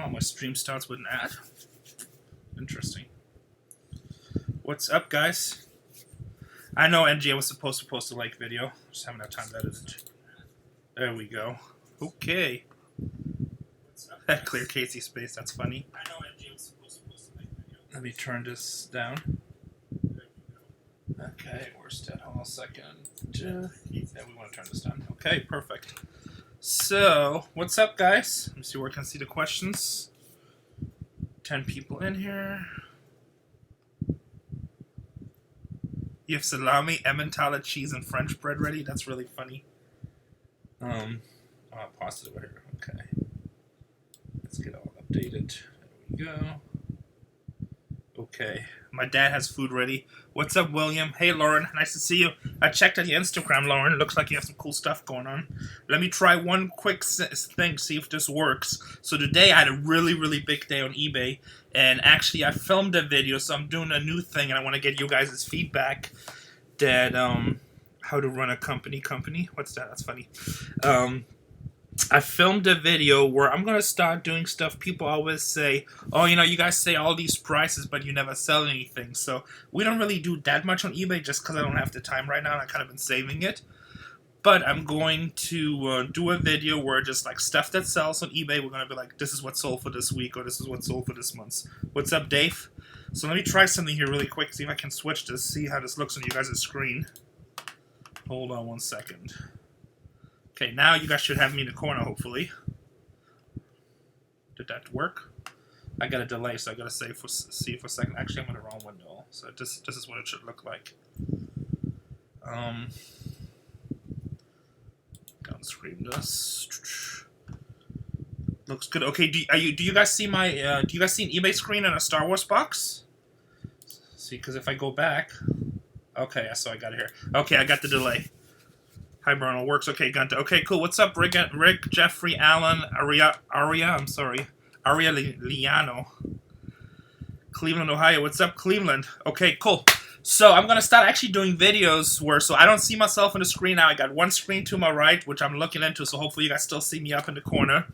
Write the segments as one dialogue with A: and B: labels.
A: wow, my stream starts with an ad. Interesting. What's up, guys? I know NGA was supposed to post a like video. Just haven't had time to edit it. There we go. Okay. That clear Casey space, that's funny. I know NGA was supposed to post a like video. Let me turn this down. Okay, where's that? Hold on a second. Yeah, we want to turn this down. Okay, perfect. So, what's up, guys? Let me see where I can see the questions. 10 people in here. You have salami, Emmentaler cheese, and French bread ready? That's really funny. I'll pause it over here. Okay. Let's get all updated. There we go. Okay. My dad has food ready. What's up, William? Hey, Lauren. Nice to see you. I checked out your Instagram, Lauren. It looks like you have some cool stuff going on. Let me try one quick thing, see if this works. So today I had a really, really big day on eBay. And actually, I filmed a video, so I'm doing a new thing. And I want to get you guys' feedback that, how to run a company. What's that? That's funny. I filmed a video where I'm going to start doing stuff. People always say, oh, you know, you guys say all these prices, but you never sell anything. So we don't really do that much on eBay just because I don't have the time right now. And I've kind of been saving it. But I'm going to do a video where just like stuff that sells on eBay, we're going to be like, this is what sold for this week or this is what sold for this month. What's up, Dave? So let me try something here really quick, see if I can switch this, see how this looks on you guys' screen. Hold on one second. Okay, now you guys should have me in the corner, hopefully. Did that work? I got a delay, so I gotta see for a second. Actually, I'm in the wrong window, so this is what it should look like. Down screen this. Looks good. Okay, do you guys see my do you guys see an eBay screen and a Star Wars box? See, because if I go back, okay, so I got it here. Okay, I got the delay. Hi, Bruno. Works. Okay, Gunta. Okay, cool. What's up, Rick, Jeffrey, Allen, Aria, Liano. Cleveland, Ohio. What's up, Cleveland? Okay, cool. So I'm going to start actually doing videos where, so I don't see myself on the screen now. I got one screen to my right, which I'm looking into, so hopefully you guys still see me up in the corner.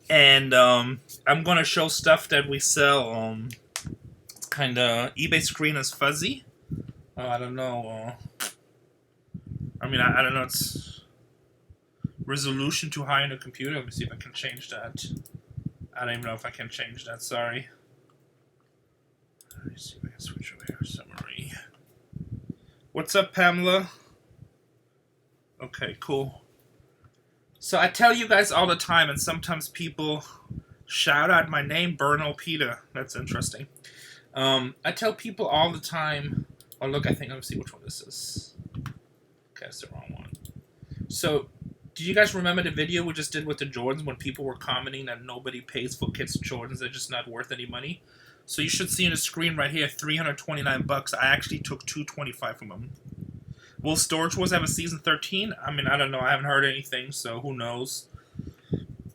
A: And I'm going to show stuff that we sell. Kind of, eBay screen is fuzzy. I don't know. I mean, I don't know, it's resolution too high on the computer. Let me see if I can change that. I don't even know if I can change that, sorry. Let me see if I can switch over here. Summary. What's up, Pamela? Okay, cool. So I tell you guys all the time, and sometimes people shout out my name, Berno Peter. That's interesting. I tell people all the time, oh look, I think, let me see which one this is. That's the wrong one. So, do you guys remember the video we just did with the Jordans when people were commenting that nobody pays for kids' Jordans, they're just not worth any money? So you should see on the screen right here, $329. I actually took $225 from them. Will Storage Wars have a season 13? I mean, I don't know. I haven't heard anything, so who knows?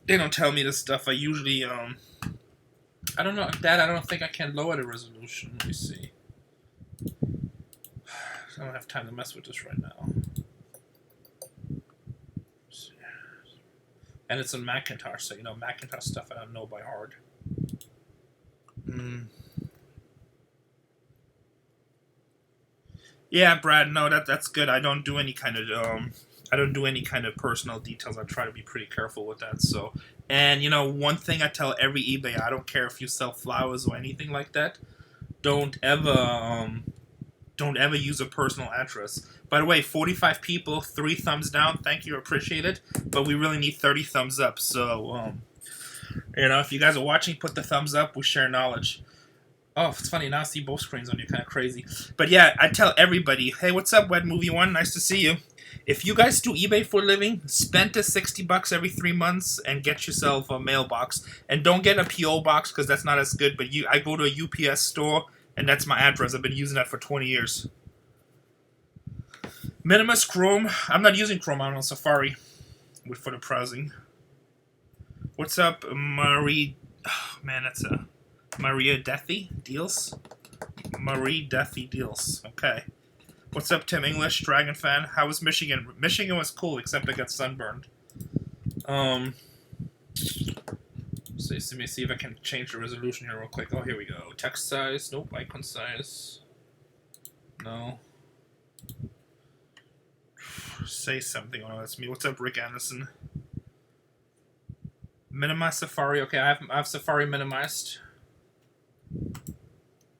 A: They don't tell me this stuff. I usually, I don't know. Dad, I don't think I can lower the resolution. Let me see. I don't have time to mess with this right now. And it's on Macintosh, so you know Macintosh stuff I don't know by heart. Yeah, Brad. No, that's good. I don't do any kind of personal details. I try to be pretty careful with that. So, and you know, one thing I tell every eBay, I don't care if you sell flowers or anything like that. Don't ever use a personal address. By the way, 45 people, 3 thumbs down. Thank you, appreciate it. But we really need 30 thumbs up. So, you know, if you guys are watching, put the thumbs up. We share knowledge. Oh, it's funny. Now I see both screens on you. Kind of crazy. But yeah, I tell everybody, hey, what's up, Wed Movie 1? Nice to see you. If you guys do eBay for a living, spend the $60 every 3 months and get yourself a mailbox. And don't get a P.O. box because that's not as good. But I go to a UPS store, and that's my address. I've been using that for 20 years. Minimus Chrome. I'm not using Chrome. I'm on Safari for the browsing. What's up, Marie? Oh, man, that's a Maria Deathy Deals. Marie Deathy Deals. Okay. What's up, Tim English, Dragon fan? How was Michigan? Michigan was cool, except I got sunburned. So let me see if I can change the resolution here real quick. Oh, here we go. Text size. Nope. Icon size. No. Say something. Oh, that's me. What's up, Rick Anderson? Minimize Safari. Okay, I have Safari minimized.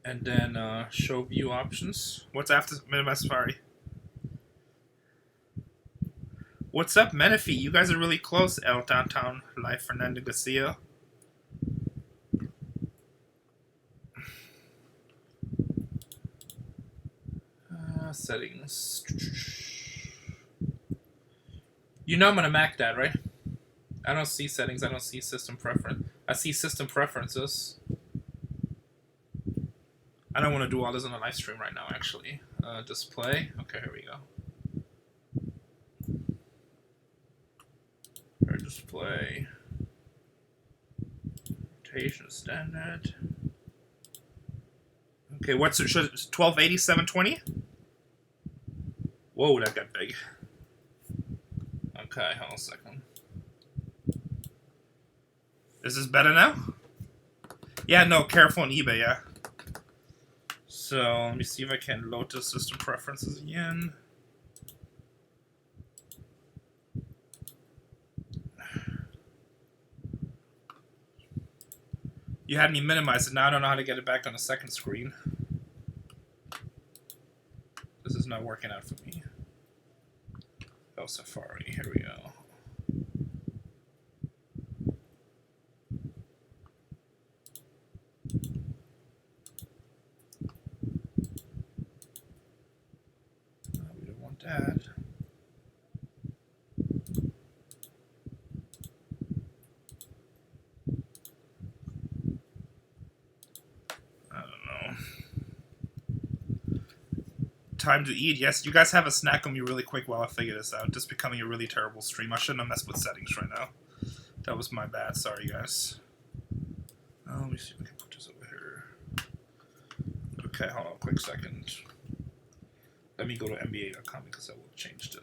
A: And then show view options. What's after minimize Safari? What's up, Menifee? You guys are really close. El Downtown Live, Fernando Garcia. Settings. You know I'm gonna Mac that, right? I don't see settings. I don't see system preference. I see system preferences. I don't want to do all this on a live stream right now, actually. Display. Okay, here we go. Display. Rotation standard. Okay, what's it? 1280, 720? Whoa, that got big. Okay, hold on a second. Is this better now? Yeah, no, careful on eBay, yeah. So, let me see if I can load the system preferences again. You had me minimize it. Now I don't know how to get it back on the second screen. This is not working out for me. Oh, Safari. Here we go. We don't want that. Time to eat. Yes, you guys have a snack on me really quick while I figure this out. This is becoming a really terrible stream. I shouldn't have messed with settings right now. That was my bad. Sorry, guys. Let me see if I can put this over here. Okay, hold on a quick second. Let me go to NBA.com because that will change the...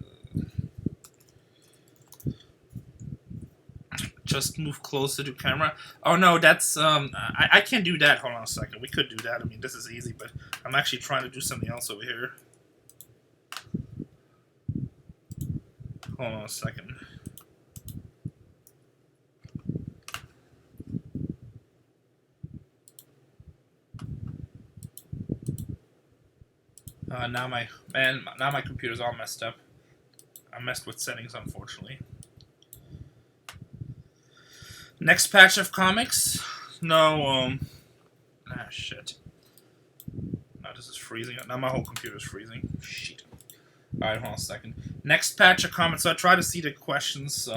A: Just move closer to camera. Oh no, that's I can't do that. Hold on a second. We could do that. I mean, this is easy, but I'm actually trying to do something else over here. Hold on a second. Now my computer's all messed up. I messed with settings, unfortunately. Next patch of comics? No, shit. No, this is freezing. Now my whole computer's freezing. Shit. Alright, hold on a second. Next patch of comics. So I try to see the questions.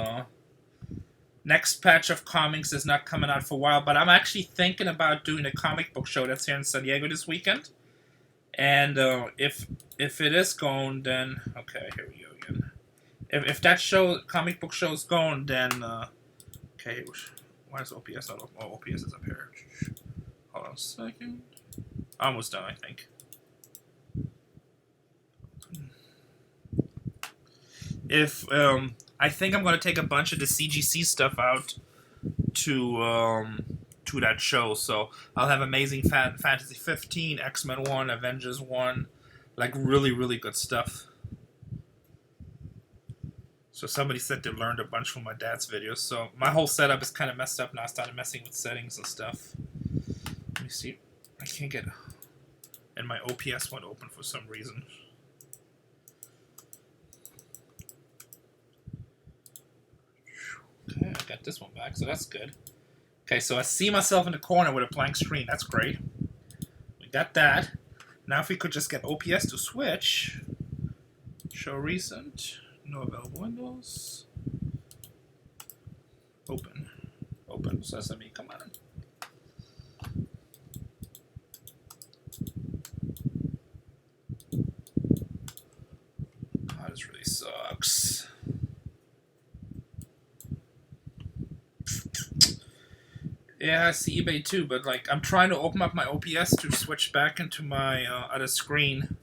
A: Next patch of comics is not coming out for a while, but I'm actually thinking about doing a comic book show that's here in San Diego this weekend. And if it is going, then... Okay, here we go again. If that comic book show is going, then... Okay, why is OPS not open? Oh, OPS is up here. Hold on a second. Almost done, I think. If I think I'm gonna take a bunch of the CGC stuff out to that show, so I'll have Amazing Fantasy 15, X-Men 1, Avengers 1, like really, really good stuff. So somebody said they learned a bunch from my dad's videos. So my whole setup is kind of messed up now. I started messing with settings and stuff. Let me see. I can't get... And my OPS won't open for some reason. Okay, I got this one back, so that's good. Okay, so I see myself in the corner with a blank screen. That's great. We got that. Now if we could just get OPS to switch. Show recent. No available windows. Open. Open. Sesame, come on. Oh, this really sucks. Yeah, I see eBay too, but like I'm trying to open up my OPS to switch back into my other screen,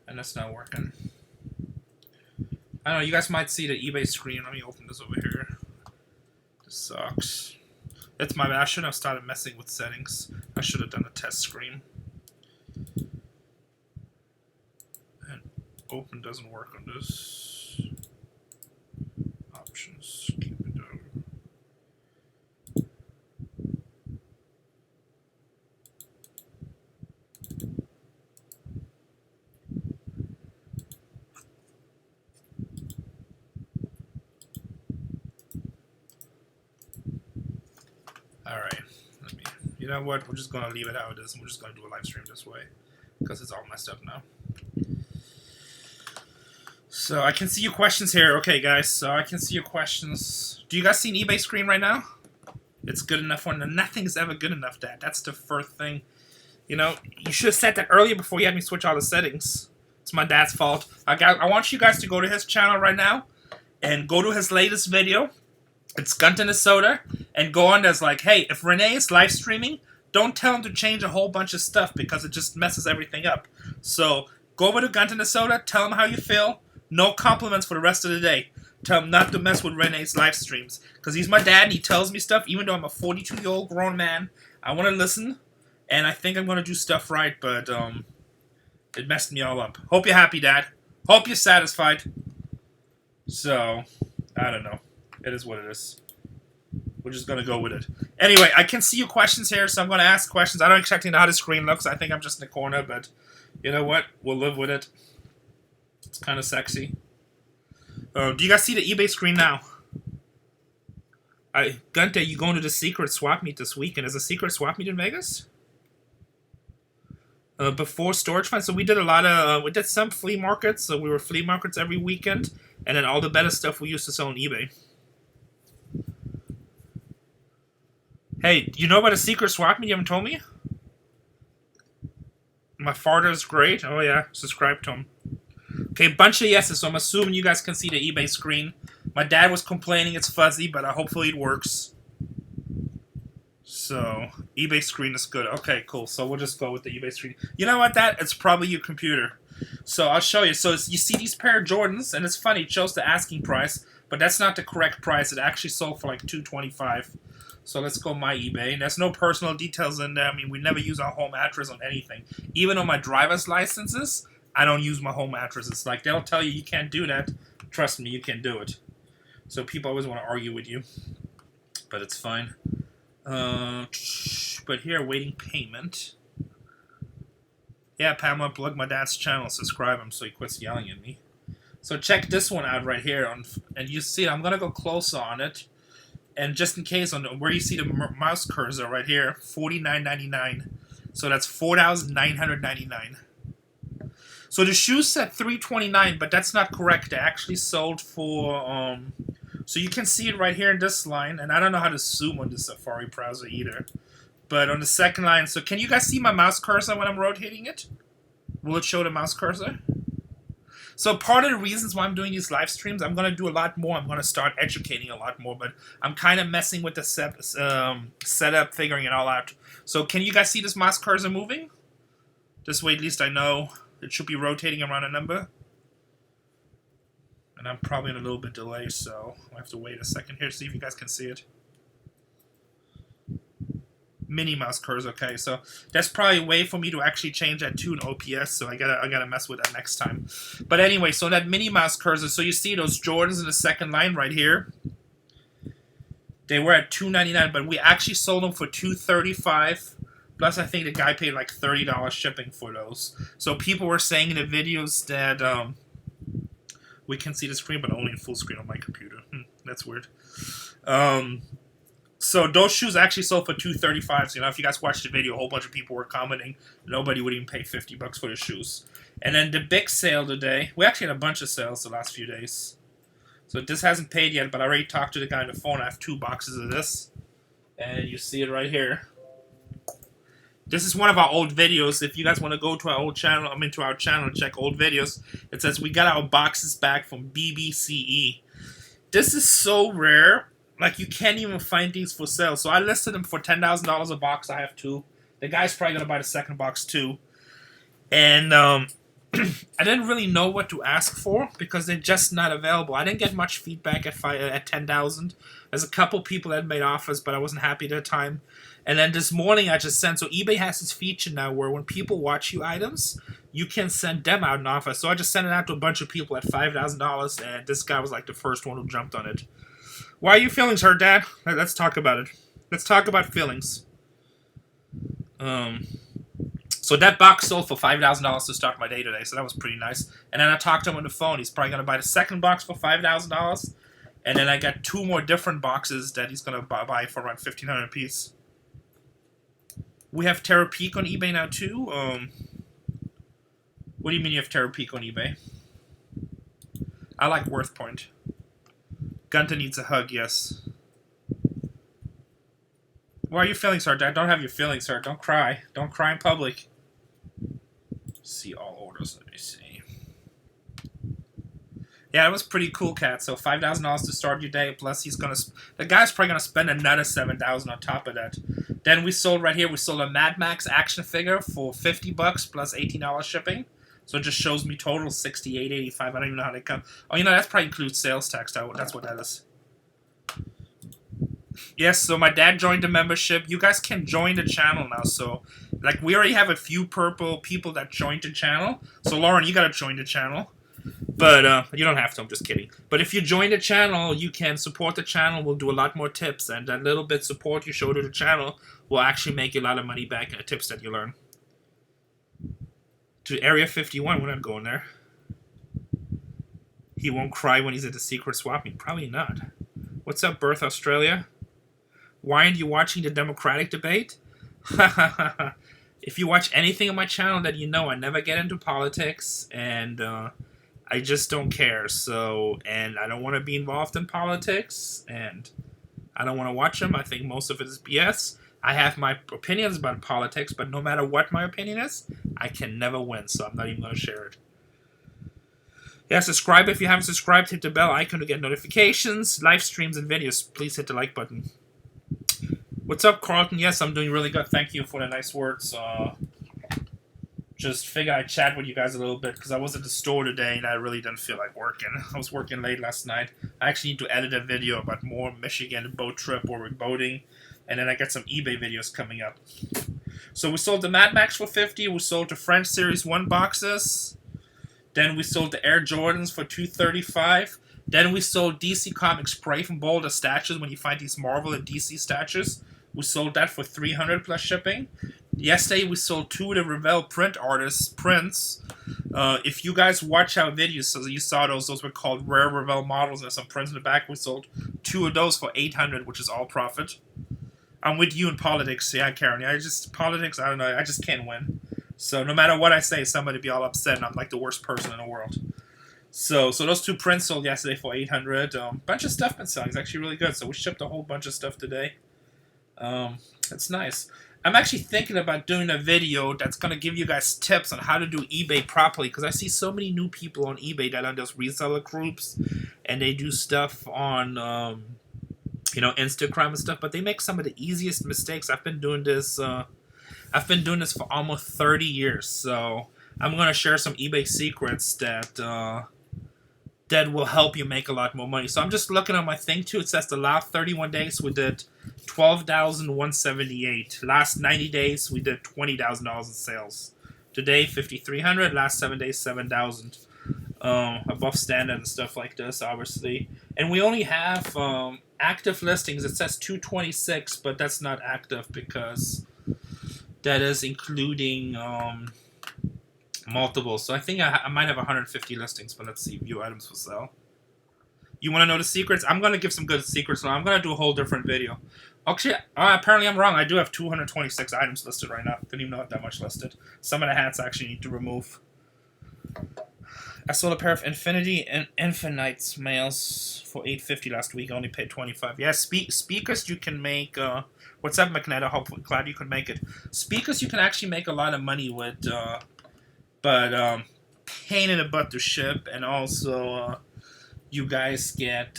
A: and that's not working. I don't know, you guys might see the eBay screen. Let me open this over here. This sucks. It's my bad. I shouldn't have started messing with settings. I should have done a test screen. And open doesn't work on this. Options. Keep it down. Alright. You know what? We're just going to leave it how it is. And we're just going to do a live stream this way. Because it's all messed up now. So I can see your questions here. Okay, guys. So I can see your questions. Do you guys see an eBay screen right now? It's good enough for nothing is ever good enough, Dad. That's the first thing. You know, you should have said that earlier before you had me switch all the settings. It's my dad's fault. I want you guys to go to his channel right now and go to his latest video. It's Gunta Nezhoda, and go on there's like, hey, if Rene is live streaming, don't tell him to change a whole bunch of stuff because it just messes everything up. So go over to Gunta Nezhoda, tell him how you feel. No compliments for the rest of the day. Tell him not to mess with Rene's live streams because he's my dad and he tells me stuff. Even though I'm a 42-year-old grown man, I want to listen, and I think I'm gonna do stuff right, but it messed me all up. Hope you're happy, Dad. Hope you're satisfied. So I don't know. It is what it is. We're just going to go with it. Anyway, I can see your questions here, so I'm going to ask questions. I don't exactly know how the screen looks. I think I'm just in the corner, but you know what? We'll live with it. It's kind of sexy. Do you guys see the eBay screen now? Gunta, you going to the secret swap meet this weekend? Is a secret swap meet in Vegas? Before storage find. So we did a lot of, we did some flea markets. So we were flea markets every weekend. And then all the better stuff we used to sell on eBay. Hey, you know about a secret swap meet? You haven't told me? My father's great. Oh yeah, subscribe to him. Okay, bunch of yeses, so I'm assuming you guys can see the eBay screen. My dad was complaining it's fuzzy, but hopefully it works. So, eBay screen is good. Okay, cool. So we'll just go with the eBay screen. You know what, Dad? It's probably your computer. So I'll show you. So you see these pair of Jordans, and it's funny, it shows the asking price, but that's not the correct price. It actually sold for like $225. So let's go my eBay. And there's no personal details in there. I mean, we never use our home address on anything. Even on my driver's licenses, I don't use my home addresses. Like, they'll tell you can't do that. Trust me, you can do it. So people always want to argue with you. But it's fine. But here, waiting payment. Yeah, Pamela, plug my dad's channel. Subscribe him so he quits yelling at me. So check this one out right here. And you see, I'm going to go closer on it. And just in case, on where you see the mouse cursor right here, $49.99. So that's $4,999. So the shoes said $329, but that's not correct. They actually sold for so you can see it right here in this line, and I don't know how to zoom on the Safari browser either. But on the second line, so can you guys see my mouse cursor when I'm rotating it? Will it show the mouse cursor? So part of the reasons why I'm doing these live streams, I'm going to do a lot more. I'm going to start educating a lot more, but I'm kind of messing with the setup, figuring it all out. So can you guys see this mouse cursor moving? This way at least I know it should be rotating around a number. And I'm probably in a little bit delay, so I'll have to wait a second here to see if you guys can see it. Mini mouse cursor, okay, so that's probably a way for me to actually change that to an OPS, so I gotta mess with that next time. But anyway, so that mini mouse cursor, so you see those Jordans in the second line right here. They were at $299, but we actually sold them for $235. Plus, I think the guy paid like $30 shipping for those. So people were saying in the videos that we can see the screen, but only in full screen on my computer. That's weird. So those shoes actually sold for $235. So, you know, if you guys watched the video, a whole bunch of people were commenting. Nobody would even pay $50 for the shoes. And then the big sale today. We actually had a bunch of sales the last few days. So this hasn't paid yet, but I already talked to the guy on the phone. I have 2 boxes of this. And you see it right here. This is one of our old videos. If you guys want to go to our old channel, to our channel and check old videos, it says we got our boxes back from BBCE. This is so rare. Like, you can't even find these for sale. So I listed them for $10,000 a box. I have 2. The guy's probably going to buy the second box, too. And I didn't really know what to ask for because they're just not available. I didn't get much feedback at 10,000. There's a couple people that made offers, but I wasn't happy at the time. And then this morning I just sent, so eBay has this feature now where when people watch you items, you can send them out an offer. So I just sent it out to a bunch of people at $5,000, and this guy was like the first one who jumped on it. Why are your feelings hurt, Dad? Let's talk about it. Let's talk about feelings. So that box sold for $5,000 to start my day today, so that was pretty nice. And then I talked to him on the phone. He's probably going to buy the second box for $5,000. And then I got 2 more different boxes that he's going to buy for around $1,500 a piece. We have Terra Peak on eBay now, too. What do you mean you have Terra Peak on eBay? I like Worth Point. Gunta needs a hug, yes. Why are your feelings hurt, Dad? Don't have your feelings hurt. Don't cry. Don't cry in public. See all orders. Let me see. Yeah, it was pretty cool, Cat. So $5,000 to start your day. Plus, the guy's probably gonna spend another $7,000 on top of that. Then we sold right here. We sold a Mad Max action figure for $50 plus $18 shipping. So it just shows me total $68.85. I don't even know how they come. Oh, you know that probably includes sales tax. That's what that is. Yes, so my dad joined the membership. You guys can join the channel now. So, like, we already have a few purple people that joined the channel. So, Lauren, you got to join the channel. But you don't have to. I'm just kidding. But if you join the channel, you can support the channel. We'll do a lot more tips. And that little bit support you show to the channel will actually make you a lot of money back in the tips that you learn. To Area 51, we're not going there. He won't cry when he's at the secret swap meet. Probably not. What's up, Birth Australia? Why aren't you watching the Democratic debate? If you watch anything on my channel that you know, I never get into politics, and I just don't care. So, and I don't want to be involved in politics, and I don't want to watch them. I think most of it is BS. I have my opinions about politics, but no matter what my opinion is, I can never win, so I'm not even going to share it. Yeah, subscribe if you haven't subscribed. Hit the bell icon to get notifications, live streams, and videos. Please hit the like button. What's up, Carlton? Yes, I'm doing really good. Thank you for the nice words. Just figured I'd chat with you guys a little bit because I was at the store today and I really didn't feel like working. I was working late last night. I actually need to edit a video about more Michigan boat trip where we're boating. And then I got some eBay videos coming up. So we sold the Mad Max for $50. We sold the French Series 1 boxes. Then we sold the Air Jordans for $235. Then we sold DC Comics Spray from Boulder statues. When you find these Marvel and DC statues, we sold that for $300 plus shipping. Yesterday we sold 2 of the Revell print artists prints. If you guys watch our videos, so you saw those were called rare Revell models. There's some prints in the back. We sold 2 of those for $800, which is all profit. I'm with you in politics, yeah, Karen. Politics, I don't know. I just can't win. So no matter what I say, somebody be all upset, and I'm like the worst person in the world. So those 2 prints sold yesterday for $800. Bunch of stuff been selling. It's actually really good. So we shipped a whole bunch of stuff today. It's nice. I'm actually thinking about doing a video that's going to give you guys tips on how to do eBay properly, because I see so many new people on eBay that are just reseller groups, and they do stuff on, Instagram and stuff, but they make some of the easiest mistakes. I've been doing this for almost 30 years, so I'm going to share some eBay secrets that will help you make a lot more money. So I'm just looking at my thing too. It says the last 31 days we did $12,178. Last 90 days we did $20,000 in sales. Today $5,300. Last 7 days $7,000. Above standard and stuff like this, obviously. And we only have active listings. It says 226, but that's not active because that is including multiple. So I think I might have 150 listings, but let's see. View items for sale. You want to know the secrets? I'm going to give some good secrets now. I'm going to do a whole different video. Actually, apparently I'm wrong. I do have 226 items listed right now. Didn't even know that much listed. Some of the hats I actually need to remove. I sold a pair of Infinity and Infinites males for $850 last week. I only paid $25. Yeah, speakers you can make. What's up, McNetta? Hopefully, glad you could make it. Speakers you can actually make a lot of money with, but pain in the butt to ship, and also you guys get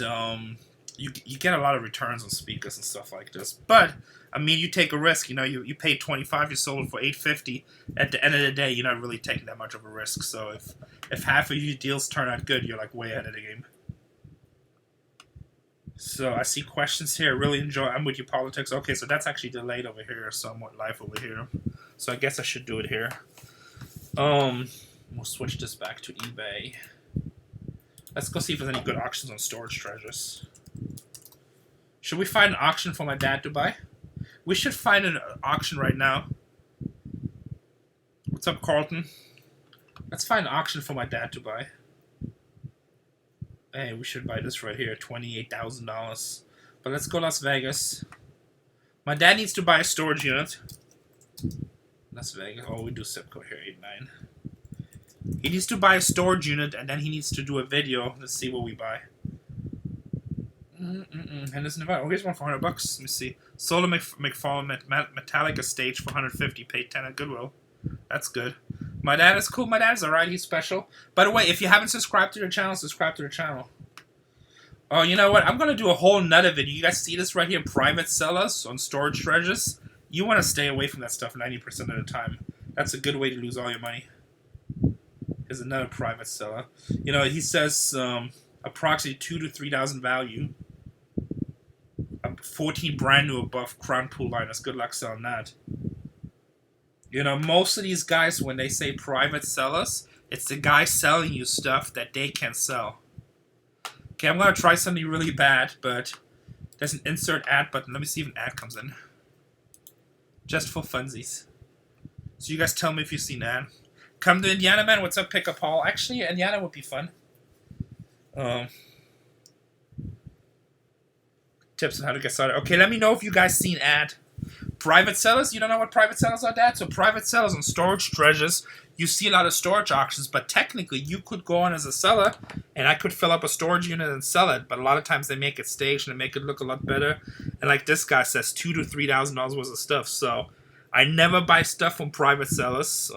A: you get a lot of returns on speakers and stuff like this. But I mean, you take a risk. You know, you paid 25, you sold it for 850. At the end of the day, you're not really taking that much of a risk. So if half of your deals turn out good, you're like way ahead of the game. So I see questions here. Really enjoy. I'm with you, politics. Okay, so that's actually delayed over here, somewhat live over here. So I guess I should do it here. We'll switch this back to eBay. Let's go see if there's any good auctions on storage treasures. Should we find an auction for my dad to buy? We should find an auction right now. What's up, Carlton? Let's find an auction for my dad to buy. Hey, we should buy this right here, $28,000. But let's go Las Vegas. My dad needs to buy a storage unit. Las Vegas. Oh, we do zip code here, 89. He needs to buy a storage unit, and then he needs to do a video. Let's see what we buy. Henderson, oh, here's one for $100. Let me see. Solar McFarlane Metallica stage for 150. Paid 10 at Goodwill. That's good. My dad is cool. My dad's alright. He's special. By the way, if you haven't subscribed to the channel, subscribe to the channel. Oh, you know what? I'm gonna do a whole nother video. You guys see this right here? Private sellers on storage treasures. You want to stay away from that stuff 90% of the time. That's a good way to lose all your money. Here's another private seller. You know, he says approximately 2,000 to 3,000 value. 14 brand new above crown pool liners. Good luck selling that. You know, most of these guys, when they say private sellers, it's the guy selling you stuff that they can sell. Okay, I'm going to try something really bad, but there's an insert ad button. Let me see if an ad comes in. Just for funsies. So you guys tell me if you've seen an ad. Come to Indiana, man. What's up, Pickup Hall? Actually, Indiana would be fun. Tips on how to get started. Okay, let me know if you guys seen ad. Private sellers? You don't know what private sellers are, Dad? So private sellers on storage treasures, you see a lot of storage auctions, but technically you could go on as a seller, and I could fill up a storage unit and sell it, but a lot of times they make it staged and they make it look a lot better. And like this guy says, $2,000 to $3,000 worth of stuff. So I never buy stuff from private sellers,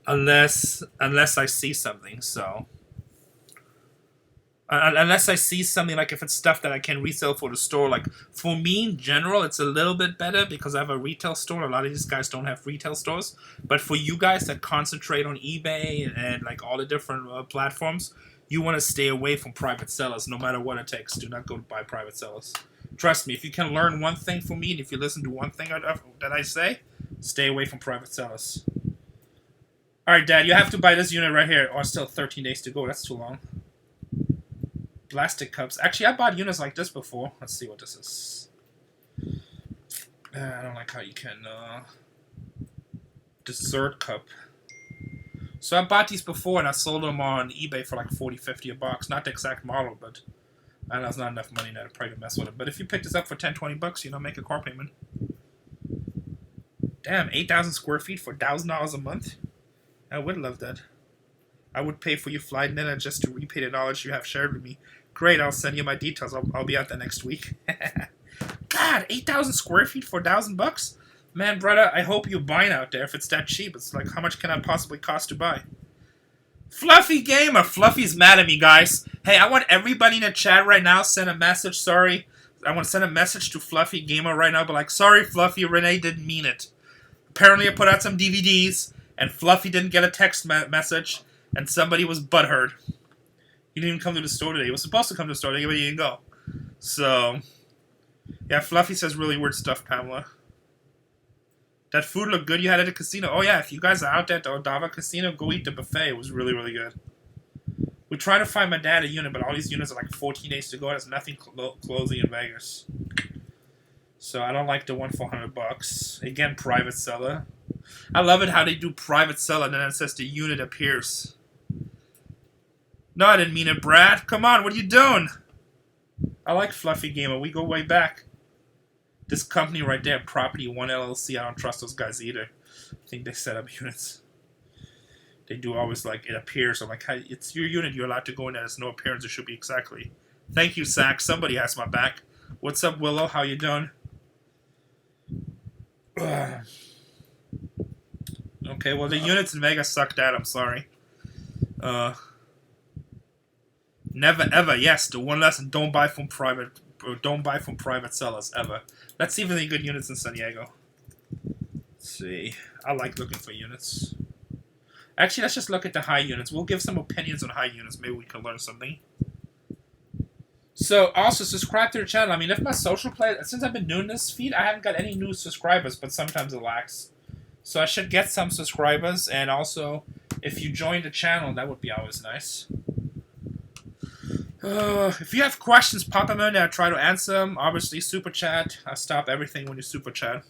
A: unless I see something. So unless I see something, like if it's stuff that I can resell for the store. Like for me in general, it's a little bit better because I have a retail store. A lot of these guys don't have retail stores. But for you guys that concentrate on eBay and like all the different platforms, you want to stay away from private sellers no matter what it takes. Do not go buy private sellers. Trust me, if you can learn one thing from me, and if you listen to one thing that I say, stay away from private sellers. Alright, Dad, you have to buy this unit right here. Oh, still 13 days to go. That's too long. Plastic cups. Actually, I bought units like this before. Let's see what this is. I don't like how you can... dessert cup. So I bought these before, and I sold them on eBay for like 40, 50 a box. Not the exact model, but... I know there's not enough money now to probably mess with it. But if you pick this up for 10, 20 bucks, you know, make a car payment. Damn, 8,000 square feet for $1,000 a month? I would love that. I would pay for your flight dinner just to repay the knowledge you have shared with me. Great, I'll send you my details. I'll be out there next week. God, 8,000 square feet for 1,000 bucks? Man, brother, I hope you're buying out there if it's that cheap. It's like, how much can that possibly cost to buy? Fluffy Gamer. Fluffy's mad at me, guys. Hey, I want everybody in the chat right now send a message. Sorry. I want to send a message to Fluffy Gamer right now, but like, sorry, Fluffy, Rene didn't mean it. Apparently I put out some DVDs, and Fluffy didn't get a text message, and somebody was butthurt. He didn't even come to the store today. He was supposed to come to the store today, but he didn't go. So, yeah, Fluffy says really weird stuff, Pamela. That food looked good you had at the casino. Oh, yeah, if you guys are out there at the Odava Casino, go eat the buffet. It was really, really good. We try to find my dad a unit, but all these units are like 14 days to go. There's nothing closing in Vegas. So I don't like the one for $100. Again, private seller. I love it how they do private seller, and then it says the unit appears. No, I didn't mean it, Brad. Come on, what are you doing? I like Fluffy Gamer. We go way back. This company right there, Property One LLC, I don't trust those guys either. I think they set up units. They do always like, it appears. I'm like, hey, it's your unit. You're allowed to go in there. There's no appearance. It should be exactly. Thank you, Zach. Somebody has my back. What's up, Willow? How you doing? Okay, well, the units in Vegas sucked out. I'm sorry. Never ever. Yes, the one lesson: don't buy from private don't buy from private sellers ever. Let's see if there's any good units in San Diego. Let's see. I like looking for units. Actually, let's just look at the high units. We'll give some opinions on high units. Maybe we can learn something. So, also, subscribe to the channel. I mean, if my social play... Since I've been doing this feed, I haven't got any new subscribers, but sometimes it lacks. So I should get some subscribers, and also, if you join the channel, that would be always nice. If you have questions, pop them in there. I try to answer them. Obviously, super chat. I stop everything when you super chat.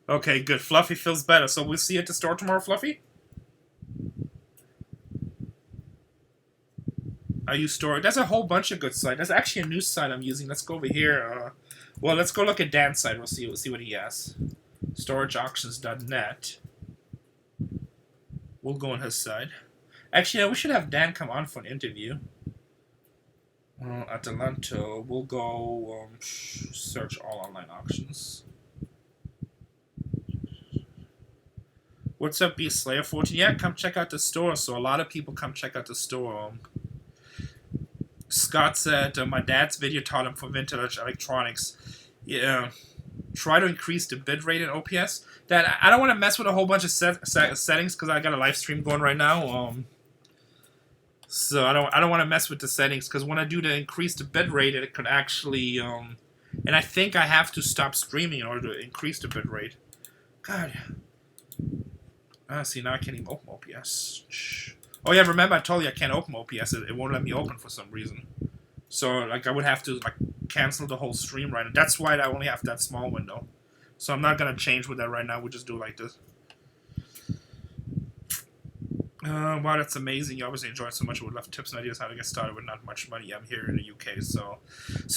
A: Okay, good. Fluffy feels better. So we'll see you at the store tomorrow, Fluffy? I use store. There's a whole bunch of good sites. There's actually a new site I'm using. Let's go over here. Well, let's go look at Dan's site. We'll see what he has. StorageAuctions.net. We'll go on his side. Actually, we should have Dan come on for an interview. Atalanta. We'll go search all online auctions. What's up, Beast Slayer 14? Yeah, come check out the store. So a lot of people come check out the store. Scott said, my dad's video taught him for vintage electronics. Yeah, try to increase the bitrate in OPS. Dad, I don't want to mess with a whole bunch of settings because I got a live stream going right now. So I don't want to mess with the settings because when I do the increase the bitrate, it could actually and I think I have to stop streaming in order to increase the bitrate. God. See, now I can't even open OPS. Oh yeah, remember I told you I can't open OPS. It won't let me open for some reason. So like I would have to like cancel the whole stream right now. That's why I only have that small window. So I'm not gonna change with that right now. We'll just do it like this. Wow, that's amazing. You obviously enjoyed so much. I would love tips and ideas how to get started with not much money. Yeah, I'm here in the UK, so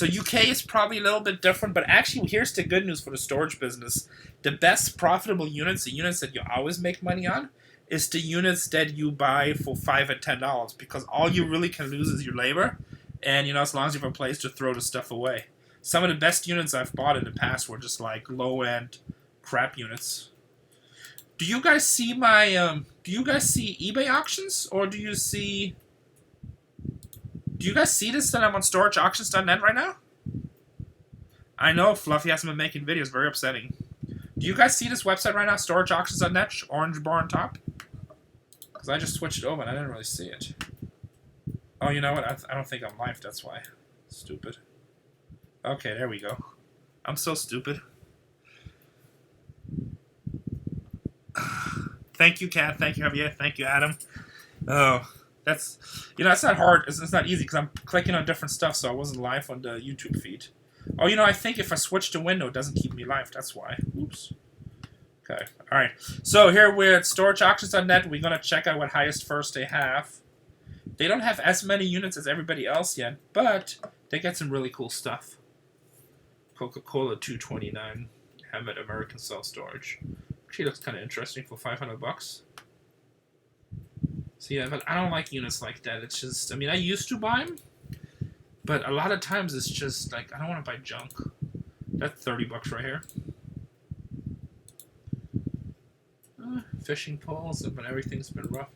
A: UK is probably a little bit different. But actually, here's the good news for the storage business: the best profitable units, the units that you always make money on, is the units that you buy for $5 and $10, because all you really can lose is your labor, and as long as you have a place to throw the stuff away. Some of the best units I've bought in the past were just like low-end crap units. Do you guys see my do you guys see eBay auctions, or do you guys see this that I'm on storageauctions.net right now? I know Fluffy hasn't been making videos, very upsetting. Do you guys see this website right now, storageauctions.net, orange bar on top? Because I just switched it over and I didn't really see it. Oh, you know what? I don't think I'm live, that's why. Stupid. Okay, there we go. I'm so stupid. Thank you, Kat. Thank you, Javier. Thank you, Adam. Oh, that's... it's not hard. It's not easy because I'm clicking on different stuff, so I wasn't live on the YouTube feed. Oh, I think if I switch the window, it doesn't keep me live. That's why. Oops. Okay. All right. So here we're at storageauctions.net. We're going to check out what highest first they have. They don't have as many units as everybody else yet, but they get some really cool stuff. Coca-Cola 229. Hammett American Self-Storage. Actually looks kind of interesting for $500. So yeah, but I don't like units like that. It's just, I used to buy them, but a lot of times it's just like, I don't want to buy junk. That's $30 right here. Fishing poles, but everything's been rough.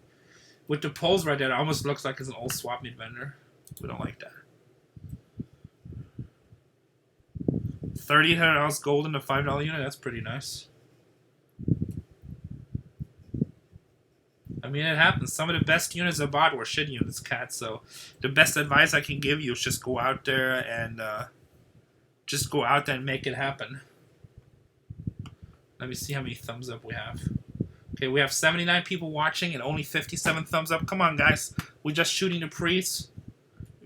A: With the poles right there, it almost looks like it's an old Swapmeet vendor. We don't like that. $3,800 gold in a $5 unit. That's pretty nice. It happens. Some of the best units I bought were shit units, Kat. So the best advice I can give you is just go out there and make it happen. Let me see how many thumbs up we have. Okay, we have 79 people watching and only 57 thumbs up. Come on, guys. We're just shooting the pre's.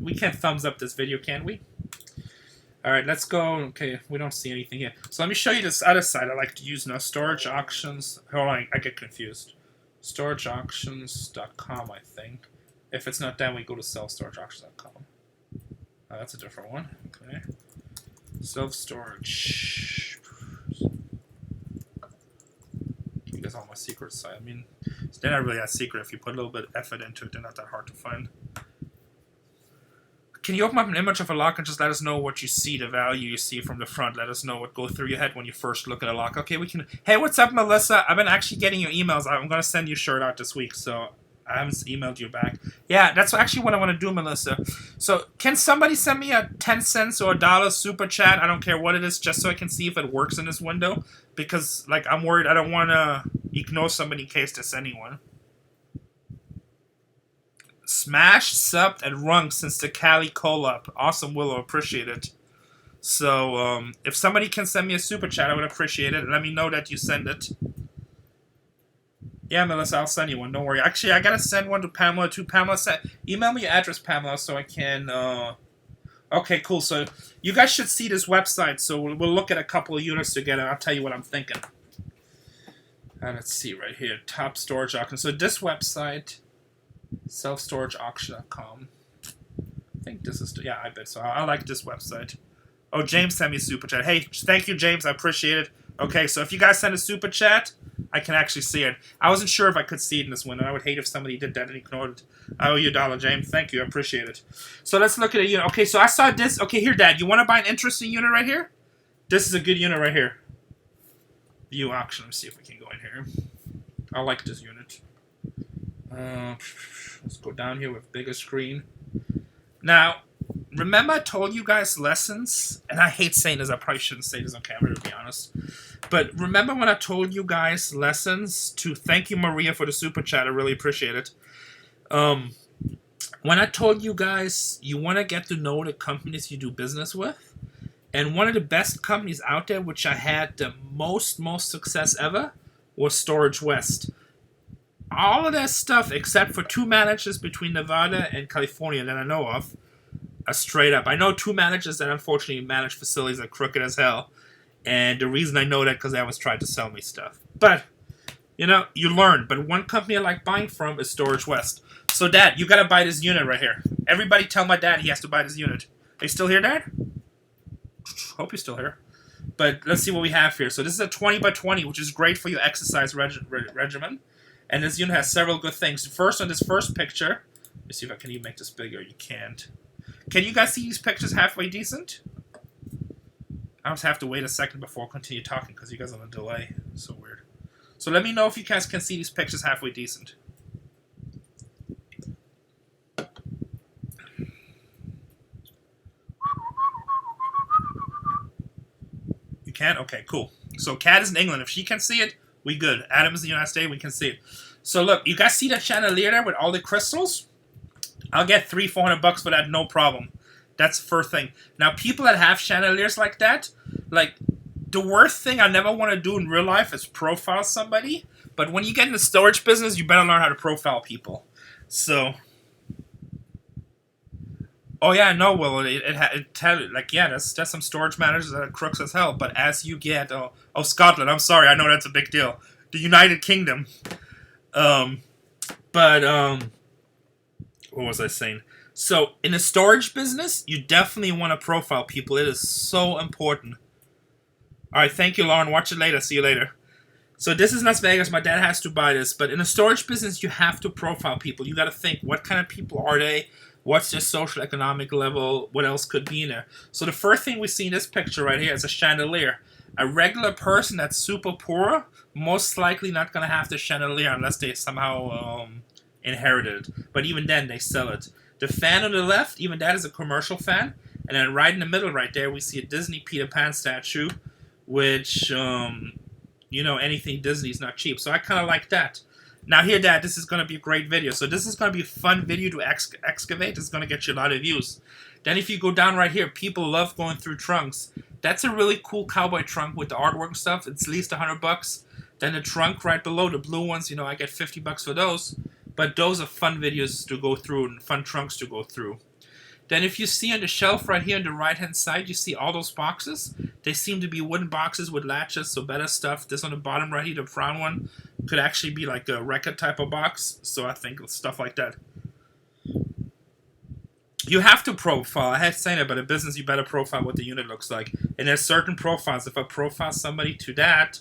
A: We can't thumbs up this video, can we? All right, let's go. Okay, we don't see anything here. So let me show you this other site I like to use now. Storage auctions. Hold on, I get confused. StorageAuctions.com, I think. If it's not that, we go to selfstorageauctions.com. Oh, that's a different one. Okay. Self-storage. You guys all my secret site. They're not really that secret. If you put a little bit of effort into it, they're not that hard to find. Can you open up an image of a lock and just let us know what you see, the value you see from the front? Let us know what goes through your head when you first look at a lock. Okay, we can... Hey, what's up, Melissa? I've been actually getting your emails. I'm going to send you a shirt out this week, so I haven't emailed you back. Yeah, that's actually what I want to do, Melissa. So, can somebody send me a 10 cents or $1 super chat? I don't care what it is, just so I can see if it works in this window. Because, like, I'm worried I don't want to ignore somebody in case there's anyone. Smashed, subbed, and rung since the Cali collab. Awesome, Willow. Appreciate it. So, if somebody can send me a super chat, I would appreciate it. Let me know that you send it. Yeah, Melissa, I'll send you one. Don't worry. Actually, I gotta send one to Pamela, too. Pamela, email me your address, Pamela, so I can... Okay, cool. So, you guys should see this website. So, we'll look at a couple of units together. I'll tell you what I'm thinking. Let's see right here. Top storage auction. So, this website... selfstorageauction.com. I think this is... Yeah, I bet so. I like this website. Oh, James sent me a super chat. Hey, thank you, James. I appreciate it. Okay, so if you guys send a super chat, I can actually see it. I wasn't sure if I could see it in this window. I would hate if somebody did that and ignored it. I owe you $1, James. Thank you. I appreciate it. So let's look at a unit. Okay, so I saw this. Okay, here, Dad. You want to buy an interesting unit right here? This is a good unit right here. View auction. Let's see if we can go in here. I like this unit. Let's go down here with bigger screen. Now, remember I told you guys lessons? And I hate saying this. I probably shouldn't say this on camera, to be honest. But remember when I told you guys lessons to... Thank you, Maria, for the super chat. I really appreciate it. When I told you guys you want to get to know the companies you do business with, and one of the best companies out there, which I had the most success ever, was Storage West. All of that stuff, except for 2 managers between Nevada and California that I know of, are straight up. I know 2 managers that unfortunately manage facilities that are crooked as hell. And the reason I know that because they always tried to sell me stuff. But, you know, you learn. But one company I like buying from is Storage West. So, Dad, you got to buy this unit right here. Everybody tell my dad he has to buy this unit. Are you still here, Dad? Hope you're still here. But let's see what we have here. So this is a 20 by 20, which is great for your exercise regimen. And this unit has several good things. First, on this first picture, let me see if I can even make this bigger. You can't. Can you guys see these pictures halfway decent? I just have to wait a second before I continue talking because you guys are on a delay. It's so weird. So let me know if you guys can see these pictures halfway decent. You can? Okay, cool. So Kat is in England. If she can see it, we good. Adam is in the United States. We can see it. So look, you guys see that chandelier there with all the crystals? I'll get $300-400 for that, no problem. That's the first thing. Now, people that have chandeliers like that, like, the worst thing I never want to do in real life is profile somebody. But when you get in the storage business, you better learn how to profile people. So, oh yeah, no, Will. Like, yeah, that's some storage managers that are crooks as hell. But as you get, oh, Scotland. I'm sorry, I know that's a big deal. The United Kingdom. What was I saying? So, in the storage business, you definitely want to profile people. It is so important. Alright, thank you, Lauren. Watch it later. See you later. So, this is Las Vegas. My dad has to buy this. But in the storage business, you have to profile people. You got to think, what kind of people are they? What's their social economic level? What else could be in there? So, the first thing we see in this picture right here is a chandelier. A regular person that's super poor, most likely not going to have the chandelier unless they somehow inherited it. But even then, they sell it. The fan on the left, even that is a commercial fan. And then right in the middle right there, we see a Disney Peter Pan statue, which, you know, anything Disney is not cheap. So I kind of like that. Now here, Dad, this is going to be a great video. So this is going to be a fun video to excavate. It's going to get you a lot of views. Then if you go down right here, people love going through trunks. That's a really cool cowboy trunk with the artwork and stuff. It's at least $100. Then the trunk right below, the blue ones, you know, I get $50 for those. But those are fun videos to go through and fun trunks to go through. Then if you see on the shelf right here on the right-hand side, you see all those boxes. They seem to be wooden boxes with latches, so better stuff. This on the bottom right here, the brown one, could actually be like a record type of box. So I think stuff like that. You have to profile. I had to say that, but in business, you better profile what the unit looks like. And there's certain profiles. If I profile somebody to that,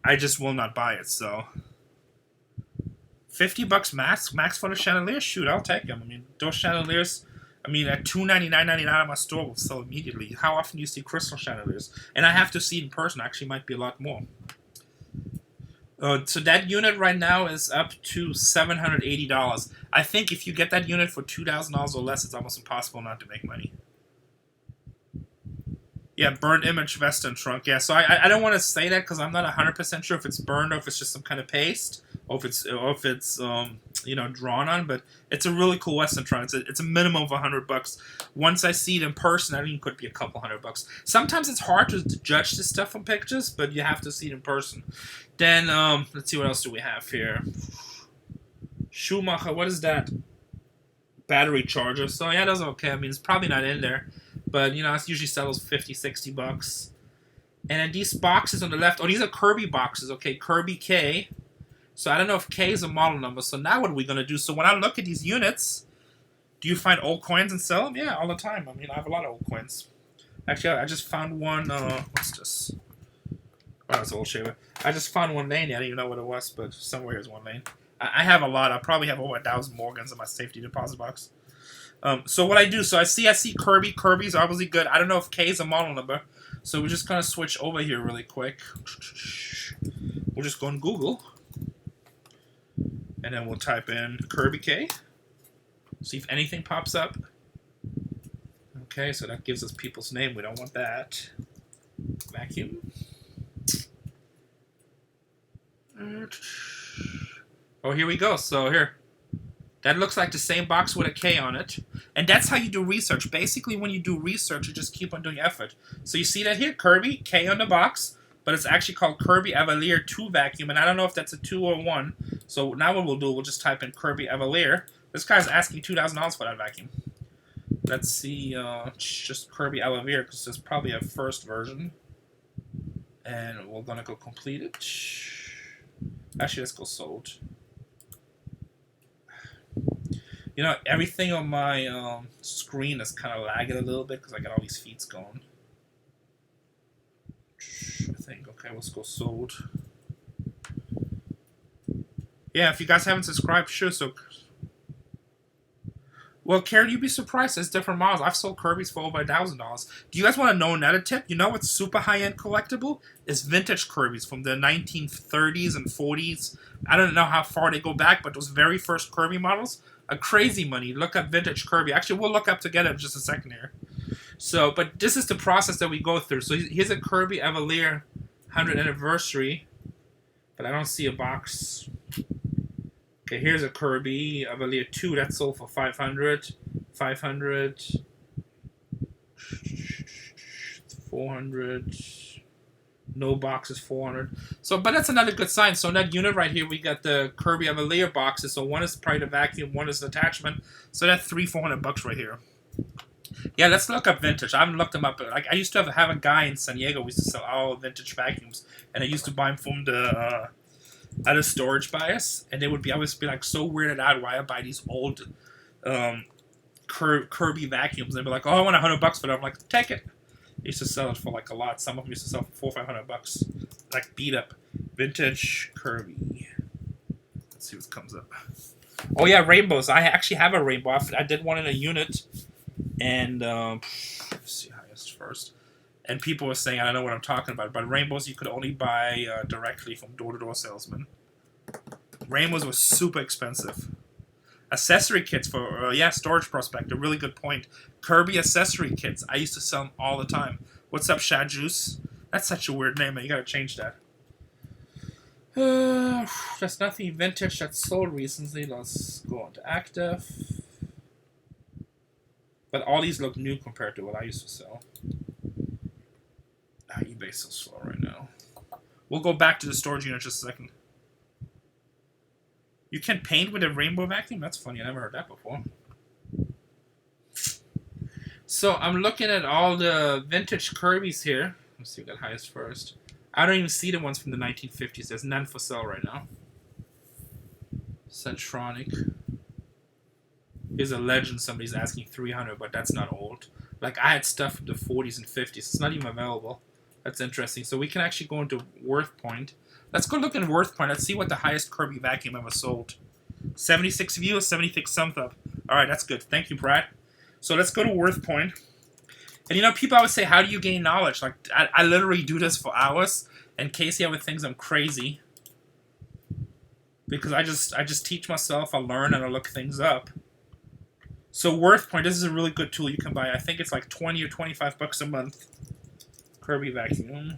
A: I just will not buy it, so... $50 max for the chandelier? Shoot, I'll take them. I mean, those chandeliers, I mean, at $299.99 at my store will sell immediately. How often do you see crystal chandeliers? And I have to see it in person. Actually, might be a lot more. So that unit right now is up to $780. I think if you get that unit for $2,000 or less, it's almost impossible not to make money. Yeah, burned image vest and trunk. Yeah, so I don't want to say that because I'm not 100% sure if it's burned or if it's just some kind of paste or if it's you know, drawn on. But it's a really cool Western trunk. It's a minimum of $100. Once I see it in person, I think it could be a couple $100. Sometimes it's hard to judge this stuff from pictures, but you have to see it in person. Then let's see, what else do we have here? Schumacher, what is that? Battery charger. So yeah, that's okay. I mean, it's probably not in there. But, you know, it usually sells $50-$60. And then these boxes on the left, oh, these are Kirby boxes, okay, Kirby K. So I don't know if K is a model number. So now what are we going to do? So when I look at these units, do you find old coins and sell them? Yeah, all the time. I mean, I have a lot of old coins. Actually, I just found one, what's this? Oh, it's old shaver. I just found one lane. I didn't even know what it was, but somewhere here's one lane. I have a lot. I probably have over 1,000 Morgans in my safety deposit box. So what I do, so I see Kirby. Kirby's obviously good. I don't know if K is a model number. So we're just going to switch over here really quick. We'll just go on Google. And then we'll type in Kirby K. See if anything pops up. Okay, so that gives us people's name. We don't want that. Vacuum. Oh, here we go. So here. That looks like the same box with a K on it. And that's how you do research. Basically, when you do research, you just keep on doing effort. So you see that here, Kirby, K on the box, but it's actually called Kirby Evalier 2 vacuum, and I don't know if that's a 2 or 1. So now what we'll do, we'll just type in Kirby Evalier. This guy's asking $2,000 for that vacuum. Let's see, just Kirby Evalier, because there's probably a first version. And we're going to go complete it. Actually, let's go sold. You know, everything on my screen is kind of lagging a little bit because I got all these feeds going. I think, okay, let's go sold. Yeah, if you guys haven't subscribed, sure, so... Well, Karen, you'd be surprised. There's different models. I've sold Kirby's for over $1,000. Do you guys want to know another tip? You know what's super high-end collectible? Is vintage Kirby's from the 1930s and 40s. I don't know how far they go back, but those very first Kirby models are crazy money. Look up vintage Kirby. Actually, we'll look up together in just a second here. So, but this is the process that we go through. So here's a Kirby Evalier 100th anniversary, but I don't see a box. Okay, here's a Kirby Evalier 2 that sold for 500, 500, 400. No boxes, 400. So, but that's another good sign. So in that unit right here, we got the Kirby Evalier boxes. So one is probably the vacuum, one is the attachment. So that's $300-$400 right here. Yeah, let's look up vintage. I haven't looked them up. Like I used to have a guy in San Diego. We used to sell all vintage vacuums, and I used to buy them from the at a storage bias, and they would be always be like so weirded out why I buy these old Kirby vacuums. And they'd be like, "Oh, I want $100 for them." I'm like, "Take it." They used to sell it for like a lot. Some of them used to sell for $400-$500. Like beat up vintage Kirby. Let's see what comes up. Oh yeah, rainbows. I actually have a rainbow. I did one in a unit, and let's see highest first. And people were saying, I don't know what I'm talking about, but rainbows you could only buy directly from door-to-door salesmen. Rainbows were super expensive. Accessory kits for, yeah, storage prospect, a really good point. Kirby accessory kits, I used to sell them all the time. What's up, Shad Juice? That's such a weird name, man. You gotta change that. There's nothing vintage that's sold recently. Let's go on to active. But all these look new compared to what I used to sell. eBay's so slow right now. We'll go back to the storage unit in just a second. You can paint with a rainbow vacuum? That's funny. I never heard that before. So I'm looking at all the vintage Kirby's here. Let's see what got highest first. I don't even see the ones from the 1950s. There's none for sale right now. Centronic. Here's a legend. Somebody's asking 300, but that's not old. Like I had stuff from the 40s and 50s. It's not even available. That's interesting. So we can actually go into Worth Point. Let's go look in Worth Point. Let's see what the highest Kirby vacuum ever sold. 76 views, 76 thumbs up. All right, that's good. Thank you, Brad. So let's go to Worth Point. And you know, people always say, how do you gain knowledge? Like, I literally do this for hours. And Casey always thinks I'm crazy. because I just teach myself, I learn, and I look things up. So WorthPoint, this is a really good tool you can buy. I think it's like 20 or 25 bucks a month. Kirby vacuum.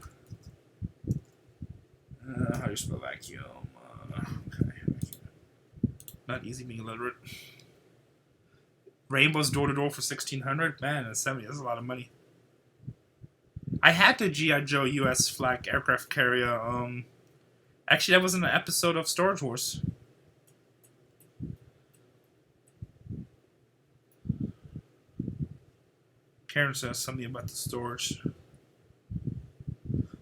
A: How do you spell vacuum? Okay. Not easy being illiterate. Rainbow's door-to-door for $1,600. Man, that's 70. That's a lot of money. I had the G.I. Joe U.S. Flak aircraft carrier. Actually, that was in an episode of Storage Wars. Karen says something about the storage.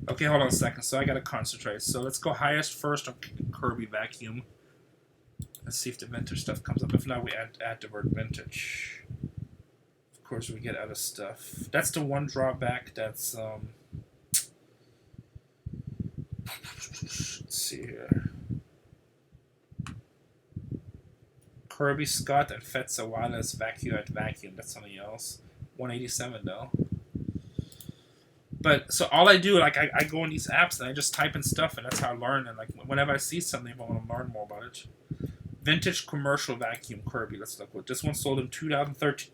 A: Okay, hold on a second. So I gotta concentrate. So let's go highest first on Kirby vacuum. Let's see if the vintage stuff comes up. If not, we add the word vintage. Of course, we get other stuff. That's the one drawback. That's let's see here. Kirby Scott and Fetza Wireless vacuum at vacuum. That's something else. 187 though. But so all I do, like I go in these apps and I just type in stuff, and that's how I learn. And like whenever I see something, I want to learn more about it. Vintage commercial vacuum Kirby. Let's look what this one sold in 2013.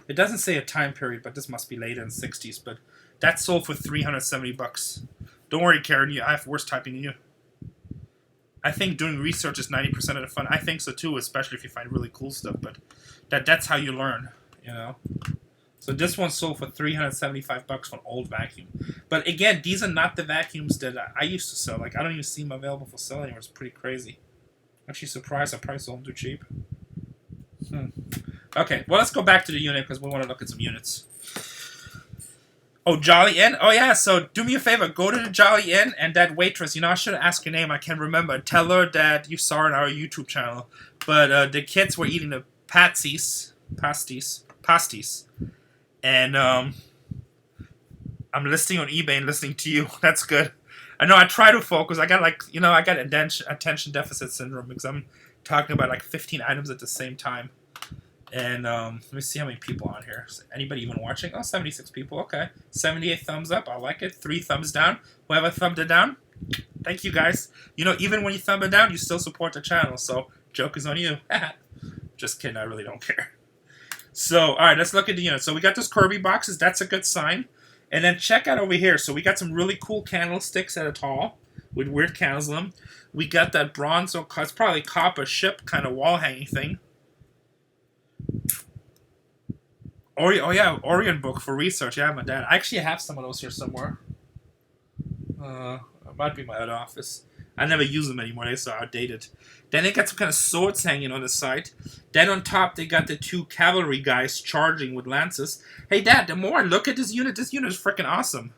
A: It doesn't say a time period, but this must be later in the 60s. But that sold for 370 bucks. Don't worry, Karen. I have worse typing than you. I think doing research is 90% of the fun. I think so too, especially if you find really cool stuff. But that's how you learn, you know. So this one sold for 375 bucks for an old vacuum. But again, these are not the vacuums that I used to sell. Like I don't even see them available for sale anymore. It's pretty crazy. Actually surprised I probably sold them too cheap. Okay, well let's go back to the unit because we want to look at some units. Oh, Jolly Inn? Oh yeah, so do me a favor, go to the Jolly Inn and that waitress, you know, I should ask your name, I can't remember. Tell her that you saw her on our YouTube channel. But the kids were eating the pasties. And I'm listening on eBay and listening to you. That's good. I know I try to focus. I got like, you know, I got attention deficit syndrome because I'm talking about like 15 items at the same time. And let me see how many people on here. Is anybody even watching? Oh, 76 people. Okay. 78 thumbs up. I like it. 3 thumbs down. Whoever thumbed it down, thank you guys. You know, even when you thumb it down, you still support the channel. So, joke is on you. Just kidding. I really don't care. So, alright, let's look at the unit. So, we got those Kirby boxes. That's a good sign. And then check out over here. So, we got some really cool candlesticks that are tall with weird candles in them. We got that bronze, so it's probably copper ship kind of wall hanging thing. Oh yeah, Orion book for research. Yeah, my dad. I actually have some of those here somewhere. It might be my other office. I never use them anymore. They're so outdated. Then they got some kind of swords hanging on the side. Then on top they got the 2 cavalry guys charging with lances. Hey Dad, the more I look at this unit is freaking awesome.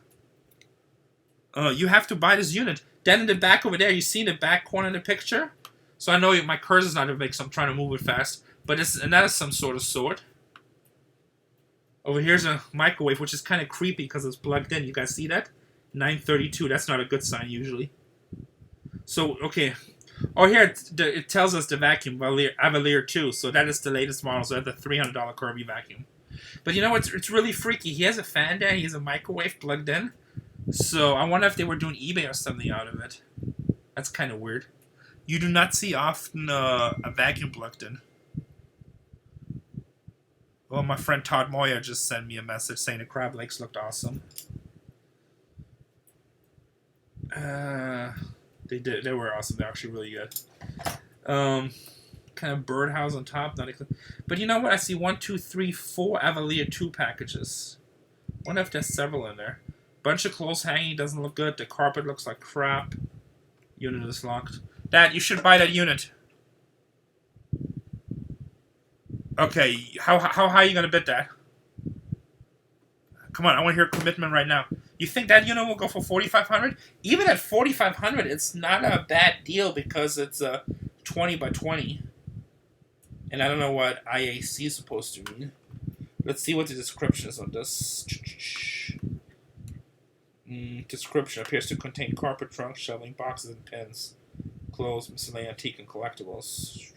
A: You have to buy this unit. Then in the back over there, you see in the back corner of the picture? So I know my cursor's not big, so I'm trying to move it fast. But that is some sort of sword. Over here's a microwave, which is kind of creepy because it's plugged in. You guys see that? 932. That's not a good sign usually. So, okay. Oh, here it tells us the vacuum, Avalier 2. So that is the latest model. So that's the $300 Kirby vacuum. But you know, it's really freaky. He has a fan there. He has a microwave plugged in. So I wonder if they were doing eBay or something out of it. That's kind of weird. You do not see often a vacuum plugged in. Well, my friend Todd Moyer just sent me a message saying the crab legs looked awesome. They did. They were awesome. They're actually really good. Kind of birdhouse on top. But you know what? I see 1, 2, 3, 4 Avalier 2 packages. Wonder if there's several in there. Bunch of clothes hanging. Doesn't look good. The carpet looks like crap. Unit is locked. Dad, you should buy that unit. Okay, how high are you going to bid that? Come on, I want to hear commitment right now. You think that unit will go for $4,500? Even at $4,500, it's not a bad deal because it's a 20 by 20. And I don't know what IAC is supposed to mean. Let's see what the description is on this. Description appears to contain carpet trunks, shelving, boxes, and pins. Clothes, miscellaneous, antique, and collectibles.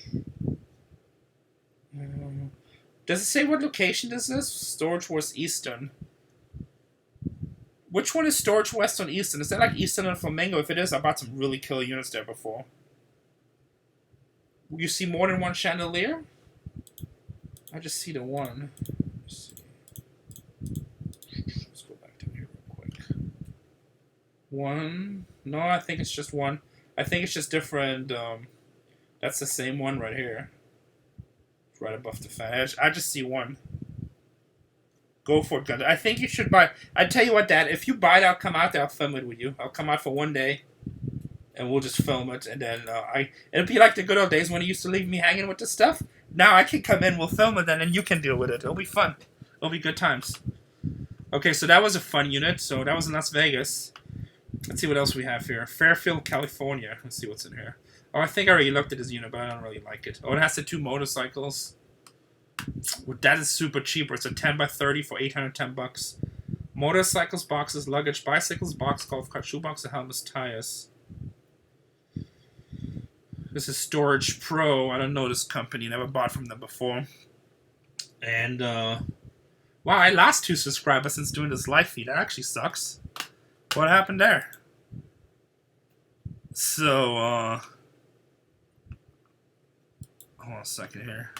A: Does it say what location this is? Storage Wars Eastern. Which one is Storage West on Eastern? Is that like Eastern and Flamingo? If it is, I bought some really killer units there before. You see more than one chandelier? I just see the one. Let's see. Let's go back to here real quick. One. No, I think it's just one. I think it's just different. That's the same one right here. It's right above the fan. I just see one. Go for it, Gunter. I think you should buy. I tell you what, Dad. If you buy it, I'll come out there. I'll film it with you. I'll come out for one day, and we'll just film it. And then it'll be like the good old days when you used to leave me hanging with the stuff. Now I can come in. We'll film it then, and you can deal with it. It'll be fun. It'll be good times. Okay, so that was a fun unit. So that was in Las Vegas. Let's see what else we have here. Fairfield, California. Let's see what's in here. Oh, I think I already looked at this unit, but I don't really like it. Oh, it has the 2 motorcycles. Well, that is super cheap. It's a 10 by 30 for $810. Motorcycles, boxes, luggage, bicycles, box, golf cart, shoebox, and helmets, tires. This is Storage Pro. I don't know this company. Never bought from them before. And, wow, I lost 2 subscribers since doing this live feed. That actually sucks. What happened there? So, hold on a second here.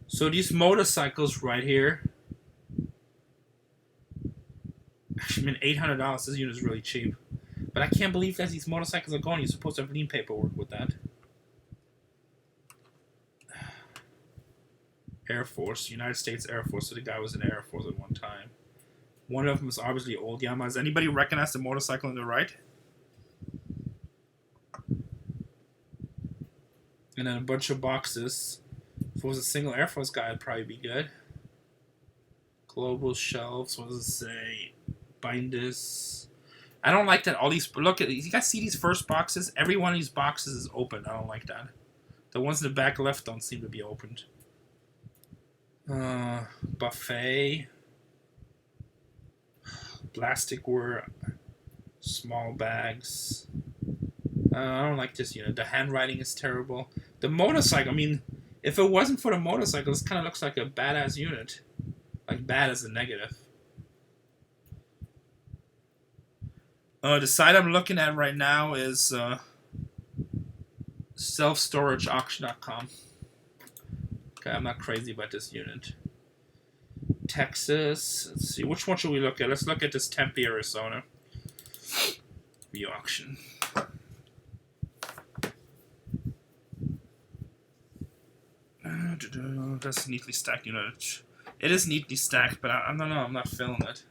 A: So these motorcycles right here, actually, $800. This unit is really cheap. But I can't believe that these motorcycles are gone. You're supposed to have lien paperwork with that. Air Force, United States Air Force. So the guy was in Air Force at one time. One of them is obviously old Yamaha. Does anybody recognize the motorcycle on the right? And then a bunch of boxes. If it was a single Air Force guy, it'd probably be good. Global shelves. What does it say? Binders. I don't like that all these... Look, you guys see these first boxes? Every one of these boxes is open. I don't like that. The ones in the back left don't seem to be opened. Buffet. Plasticware. Small bags. I don't like this unit. The handwriting is terrible. The motorcycle, I mean... If it wasn't for the motorcycle, this kind of looks like a badass unit. Like, bad as a negative. The site I'm looking at right now is selfstorageauction.com. Okay, I'm not crazy about this unit. Texas. Let's see. Which one should we look at? Let's look at this Tempe, Arizona. View auction. That's a neatly stacked unit. It is neatly stacked, but I don't know. I'm not feeling it.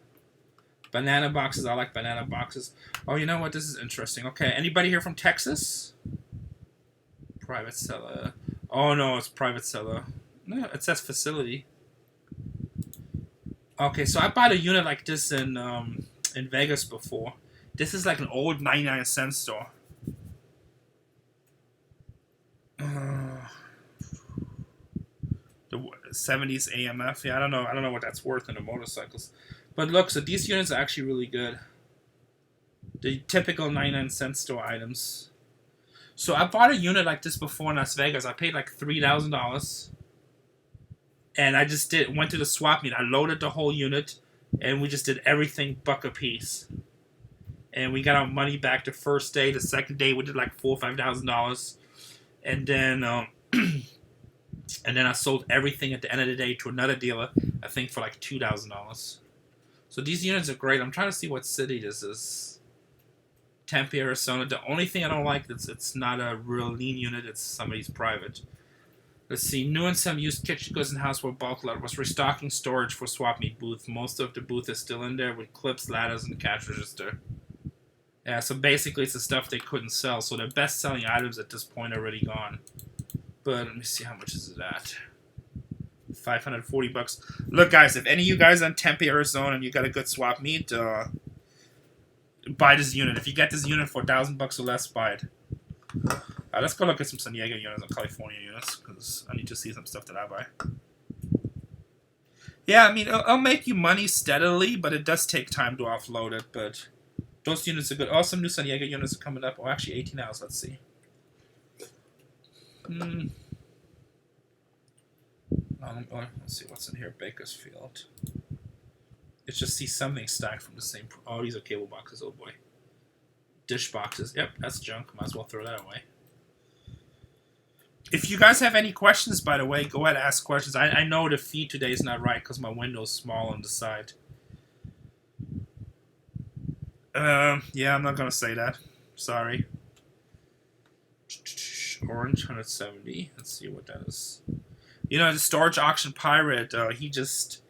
A: Banana boxes. I like banana boxes. Oh, you know what? This is interesting. Okay, anybody here from Texas? Private seller. Oh, no, it's private seller. No, it says facility. Okay, so I bought a unit like this in Vegas before. This is like an old 99-cent store. The 70s AMF. Yeah, I don't know what that's worth in the motorcycles. But look, so these units are actually really good. The typical 99-cent store items. So I bought a unit like this before in Las Vegas. I paid like $3,000. And I just went to the swap meet. I loaded the whole unit. And we just did everything buck a piece. And we got our money back the first day. The second day we did like $4,000 or $5,000. And then... and then I sold everything at the end of the day to another dealer, I think for like $2,000. So these units are great. I'm trying to see what city this is. Tempe, Arizona. The only thing I don't like is it's not a real lean unit. It's somebody's private. Let's see. New and some used kitchen goods and houseware bulk lot was restocking storage for Swapmeet booth. Most of the booth is still in there with clips, ladders, and cash register. Yeah, so basically it's the stuff they couldn't sell. So their best-selling items at this point are already gone. But let me see, how much is it at? $540. Look, guys, if any of you guys are in Tempe, Arizona, and you got a good swap meet, buy this unit. If you get this unit for $1,000 or less, buy it. Let's go look at some San Diego units and California units, because I need to see some stuff that I buy. Yeah, I mean, it'll make you money steadily, but it does take time to offload it. But those units are good. Oh, some new San Diego units are coming up. Oh, actually, 18 hours. Let's see. Let's see what's in here. Bakersfield. Let's just see something stacked from the same. Oh, these are cable boxes. Oh boy. Dish boxes. Yep, that's junk. Might as well throw that away. If you guys have any questions, by the way, go ahead and ask questions. I know the feed today is not right because my window's small on the side. Yeah, I'm not gonna say that. Sorry. Orange 170. Let's see what that is. You know, the storage auction pirate. He just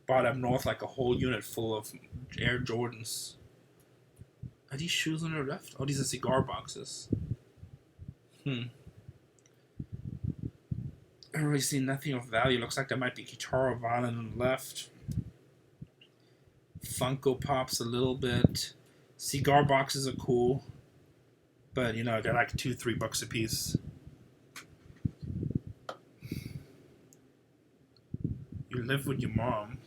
A: bought up north like a whole unit full of Air Jordans. Are these shoes on the left? Oh, these are cigar boxes. I don't really see nothing of value. Looks like there might be guitar violin on the left. Funko Pops a little bit. Cigar boxes are cool. But, you know, they're like $2-3 a piece. You live with your mom.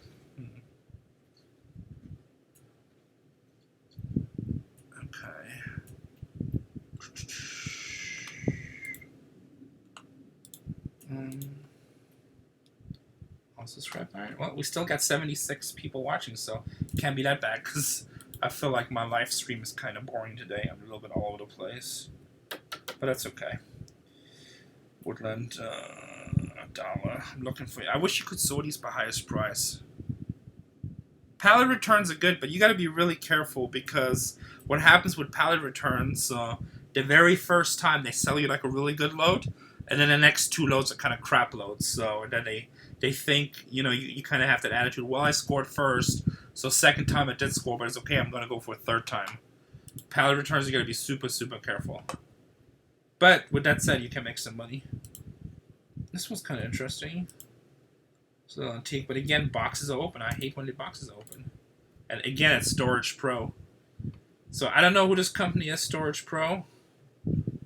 A: Subscribe. Alright, well, we still got 76 people watching, so can't be that bad, because I feel like my live stream is kind of boring today. I'm a little bit all over the place. But that's okay. Woodland, $1. I'm looking for you. I wish you could sort these by highest price. Pallet returns are good, but you got to be really careful, because what happens with pallet returns, the very first time they sell you like a really good load, and then the next 2 loads are kind of crap loads, so then they think, you know, you kind of have that attitude, well, I scored first, so second time I did score, but it's okay, I'm going to go for a third time. Pallet returns, you got to be super, super careful. But, with that said, you can make some money. This one's kind of interesting. It's a little antique, but again, boxes are open. I hate when the boxes are open. And again, it's Storage Pro. So, I don't know who this company is, Storage Pro.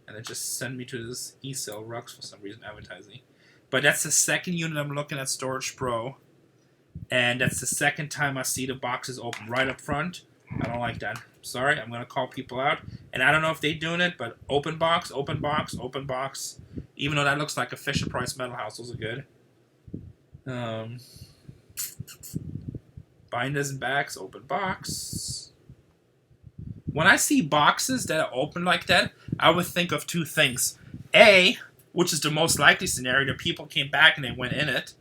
A: And it just sent me to this eSale Rux for some reason, advertising. But that's the second unit I'm looking at, Storage Pro. And that's the second time I see the boxes open right up front. I don't like that. Sorry, I'm going to call people out. And I don't know if they're doing it, but open box, open box, open box. Even though that looks like a Fisher-Price Metal House, those are good. Binders and backs, open box. When I see boxes that are open like that, I would think of 2 things. A, which is the most likely scenario, the people came back and they went in it,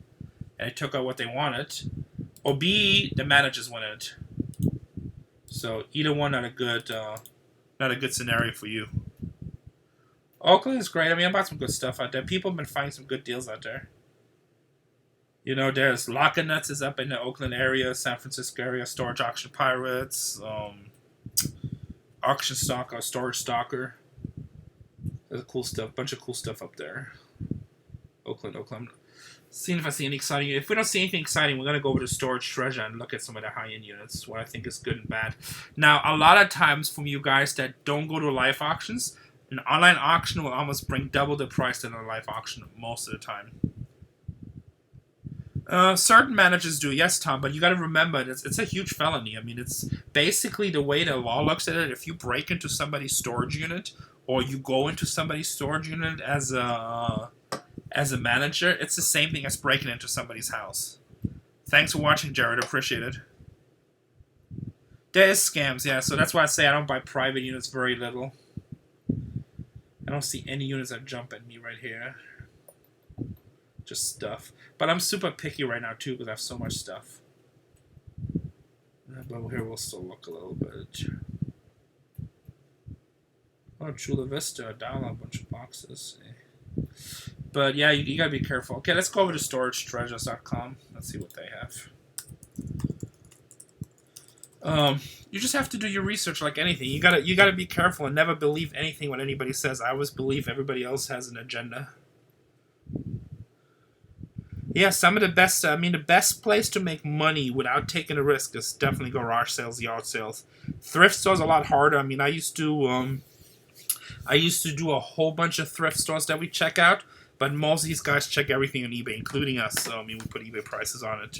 A: and they took out what they wanted. Or B, the managers went in it. So either one not a good scenario for you. Oakland is great. I mean, I bought some good stuff out there. People have been finding some good deals out there. You know, there's Locker Nuts is up in the Oakland area, San Francisco area, Storage Auction Pirates, Auction Stalker, Storage Stalker. There's cool stuff, bunch of cool stuff up there. Oakland. Seeing if I see any exciting. If we don't see anything exciting, we're gonna go over to Storage Treasure and look at some of the high-end units, what I think is good and bad. Now, a lot of times from you guys that don't go to live auctions, an online auction will almost bring double the price than a live auction most of the time. Certain managers do, yes, Tom, but you got to remember, it's a huge felony. I mean, it's basically the way the law looks at it. If you break into somebody's storage unit, or you go into somebody's storage unit as a manager, it's the same thing as breaking into somebody's house. Thanks for watching, Jared. Appreciate it. There is scams, yeah, so that's why I say I don't buy private units very little. I don't see any units that jump at me right here. Just stuff. But I'm super picky right now, too, because I have so much stuff. But here we'll still look a little bit. Oh, Chula Vista, down a bunch of boxes. But yeah, you gotta be careful. Okay, let's go over to storagetreasures.com. Let's see what they have. You just have to do your research like anything. You gotta be careful and never believe anything what anybody says. I always believe everybody else has an agenda. Yeah, some of the best, I mean, the best place to make money without taking a risk is definitely garage sales, yard sales. Thrift stores a lot harder. I mean, I used to do a whole bunch of thrift stores that we check out, but most of these guys check everything on eBay, including us. So, I mean, we put eBay prices on it.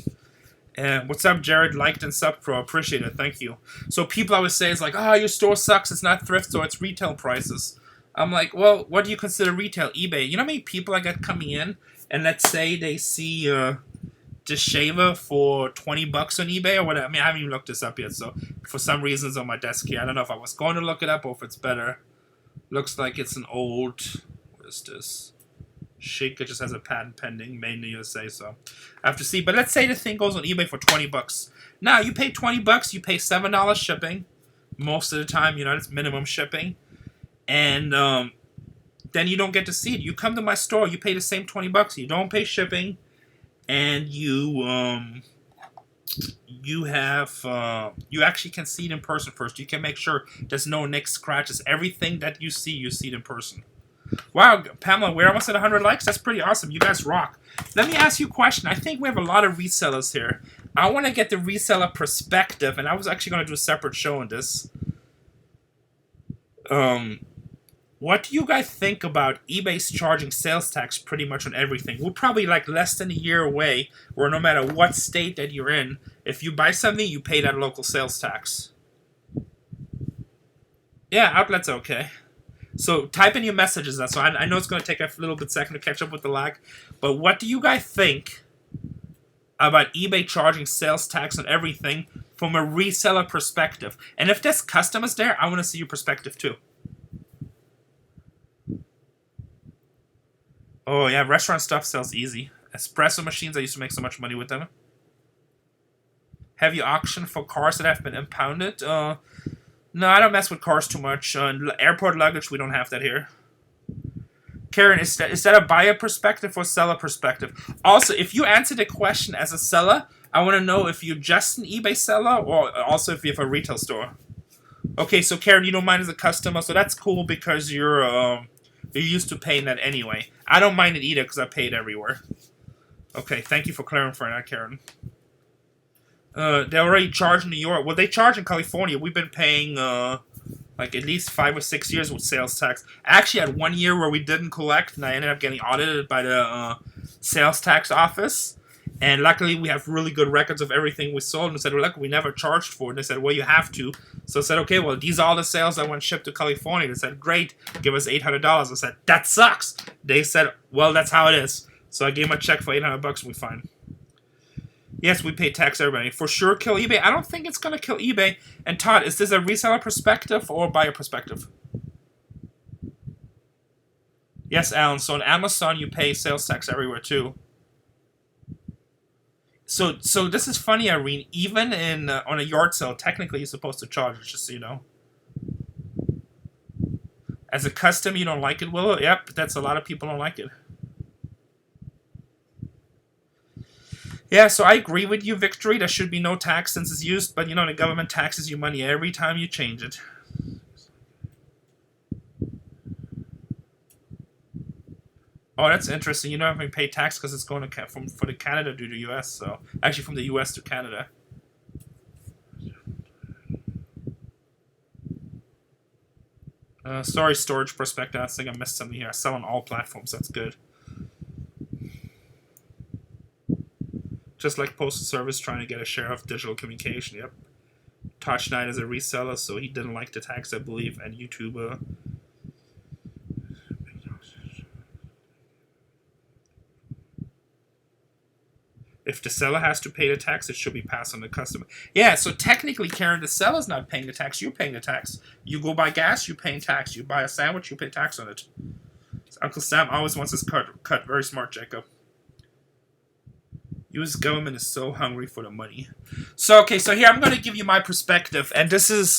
A: And what's up, Jared? Liked and sub pro. Appreciate it. Thank you. So people always say, it's like, oh, your store sucks. It's not thrift store. It's retail prices. I'm like, well, what do you consider retail? eBay. You know how many people I got coming in? And let's say they see this shaver for 20 bucks on eBay or whatever. I mean, I haven't even looked this up yet, so for some reason it's on my desk here. I don't know if I was going to look it up or if it's better. Looks like it's an old, what is this? Shaker just has a patent pending, made in the USA, so I have to see. But let's say the thing goes on eBay for 20 bucks. Now, you pay 20 bucks, you pay $7 shipping. Most of the time, you know, it's minimum shipping. And then you don't get to see it. You come to my store, you pay the same 20 bucks, you don't pay shipping, and you actually can see it in person first. You can make sure there's no nicks, scratches. Everything that you see it in person. Wow, Pamela, we're almost at 100 likes. That's pretty awesome. You guys rock. Let me ask you a question. I think we have a lot of resellers here. I want to get the reseller perspective, and I was actually going to do a separate show on this. What do you guys think about eBay's charging sales tax pretty much on everything? We're probably like less than a year away, where no matter what state that you're in, if you buy something, you pay that local sales tax. Yeah, outlet's okay. So type in your messages. So I know it's going to take a little bit second to catch up with the lag. But what do you guys think about eBay charging sales tax on everything from a reseller perspective? And if there's customers there, I want to see your perspective too. Oh yeah, restaurant stuff sells easy. Espresso machines, I used to make so much money with them. Have you auctioned for cars that have been impounded? No, I don't mess with cars too much. Airport luggage, we don't have that here. Karen, is that a buyer perspective or seller perspective? Also, if you answer the question as a seller, I want to know if you're just an eBay seller or also if you have a retail store. Okay, so Karen, you don't mind as a customer, so that's cool because you're used to paying that anyway. I don't mind it either because I pay it everywhere. Okay, thank you for clarifying that, Karen. They already charge in New York. Well, they charge in California. We've been paying like at least 5 or 6 years with sales tax. I actually had 1 year where we didn't collect, and I ended up getting audited by the sales tax office. And luckily, we have really good records of everything we sold. And they said, well, look, we never charged for it. And they said, well, you have to. So I said, okay, well, these are all the sales that went shipped to California. They said, great, give us $800. I said, that sucks. They said, well, that's how it is. So I gave them a check for $800 and we're fine. Yes, we pay tax, everybody. For sure, kill eBay. I don't think it's going to kill eBay. And Todd, is this a reseller perspective or buyer perspective? Yes, Alan. So on Amazon, you pay sales tax everywhere, too. So this is funny, Irene. Even on a yard sale, technically you're supposed to charge it, just so you know. As a custom, you don't like it, Willow? Yep, that's a lot of people don't like it. Yeah, so I agree with you, Victory. There should be no tax since it's used, but you know, the government taxes you money every time you change it. Oh, that's interesting. You don't have to pay tax because it's going to for the Canada to the U.S. So actually, from the U.S. to Canada. Sorry, storage perspective. I think I missed something here. I sell on all platforms. That's good. Just like Postal Service trying to get a share of digital communication. Yep. Touch9 is a reseller, so he didn't like the tax, I believe, and YouTube. If the seller has to pay the tax, it should be passed on to the customer. Yeah, so technically, Karen, the seller's not paying the tax. You're paying the tax. You go buy gas, you're paying tax. You buy a sandwich, you pay tax on it. So Uncle Sam always wants his cut. Very smart, Jacob. U.S. government is so hungry for the money. So, okay, so here I'm going to give you my perspective. And this is,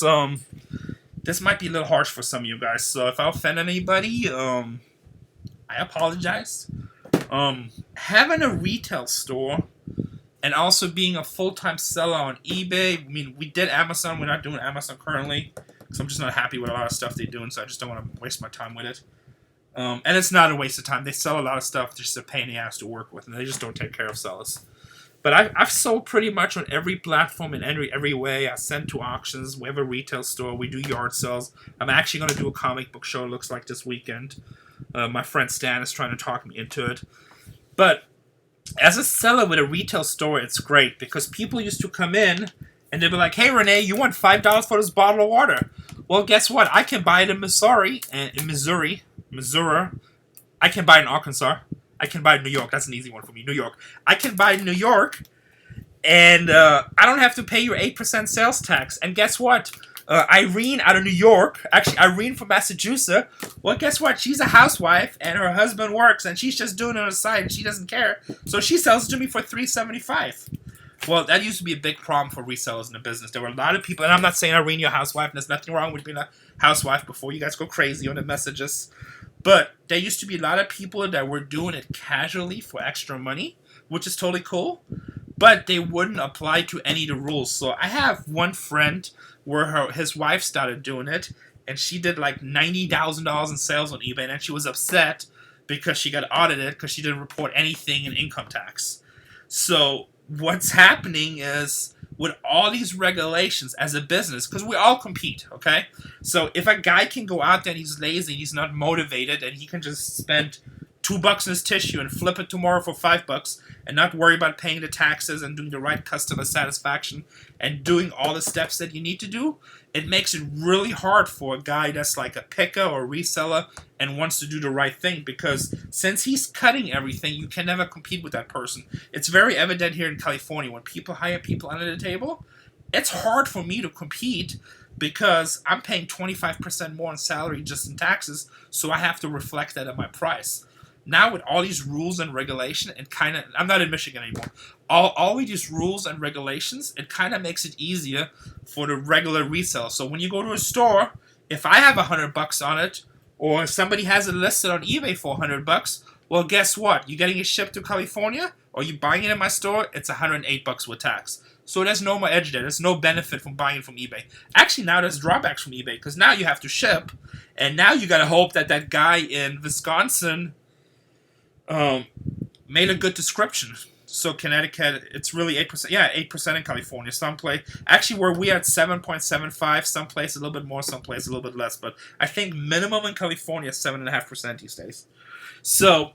A: this might be a little harsh for some of you guys. So if I offend anybody, I apologize. Having a retail store and also being a full-time seller on eBay. I mean, we did Amazon. We're not doing Amazon currently. So I'm just not happy with a lot of stuff they're doing. So I just don't want to waste my time with it. And it's not a waste of time. They sell a lot of stuff. Just a pain in the ass to work with. And they just don't take care of sellers. But I've sold pretty much on every platform in every way. I send to auctions. We have a retail store. We do yard sales. I'm actually going to do a comic book show, it looks like, this weekend. My friend Stan is trying to talk me into it. But as a seller with a retail store, it's great. Because people used to come in and they'd be like, hey, Rene, you want $5 for this bottle of water? Well, guess what? I can buy it in Missouri. I can buy it in Arkansas. I can buy New York. That's an easy one for me. New York. I can buy New York, and I don't have to pay your 8% sales tax. And guess what? Irene out of New York, actually Irene from Massachusetts, well, guess what? She's a housewife, and her husband works, and she's just doing it on the side, and she doesn't care. So she sells it to me for $3.75. Well, that used to be a big problem for resellers in the business. There were a lot of people, and I'm not saying Irene, you're a housewife, and there's nothing wrong with being a housewife before you guys go crazy on the messages. But there used to be a lot of people that were doing it casually for extra money, which is totally cool. But they wouldn't apply to any of the rules. So I have one friend where his wife started doing it, and she did like $90,000 in sales on eBay, and she was upset because she got audited because she didn't report anything in income tax. So what's happening is, with all these regulations as a business, because we all compete, okay? So if a guy can go out there and he's lazy and he's not motivated, and he can just spend $2 in his tissue and flip it tomorrow for $5 and not worry about paying the taxes and doing the right customer satisfaction and doing all the steps that you need to do, it makes it really hard for a guy that's like a picker or reseller and wants to do the right thing, because since he's cutting everything, you can never compete with that person. It's very evident here in California when people hire people under the table. It's hard for me to compete because I'm paying 25% more in salary just in taxes, so I have to reflect that in my price. Now with all these rules and regulation, it kind of, I'm not in Michigan anymore, all of these rules and regulations, it kind of makes it easier for the regular reseller. So when you go to a store, if I have $100 on it, or somebody has it listed on eBay for $100, well, guess what? You're getting it shipped to California, or you buying it in my store, it's $108 with tax. So there's no more edge there. There's no benefit from buying it from eBay. Actually, now there's drawbacks from eBay, because now you have to ship, and now you got to hope that that guy in Wisconsin made a good description. So Connecticut, it's really 8%. Yeah, 8% in California. Some place, actually, where we at 7.75. Some place a little bit more, some place a little bit less. But I think minimum in California is 7.5% these days. So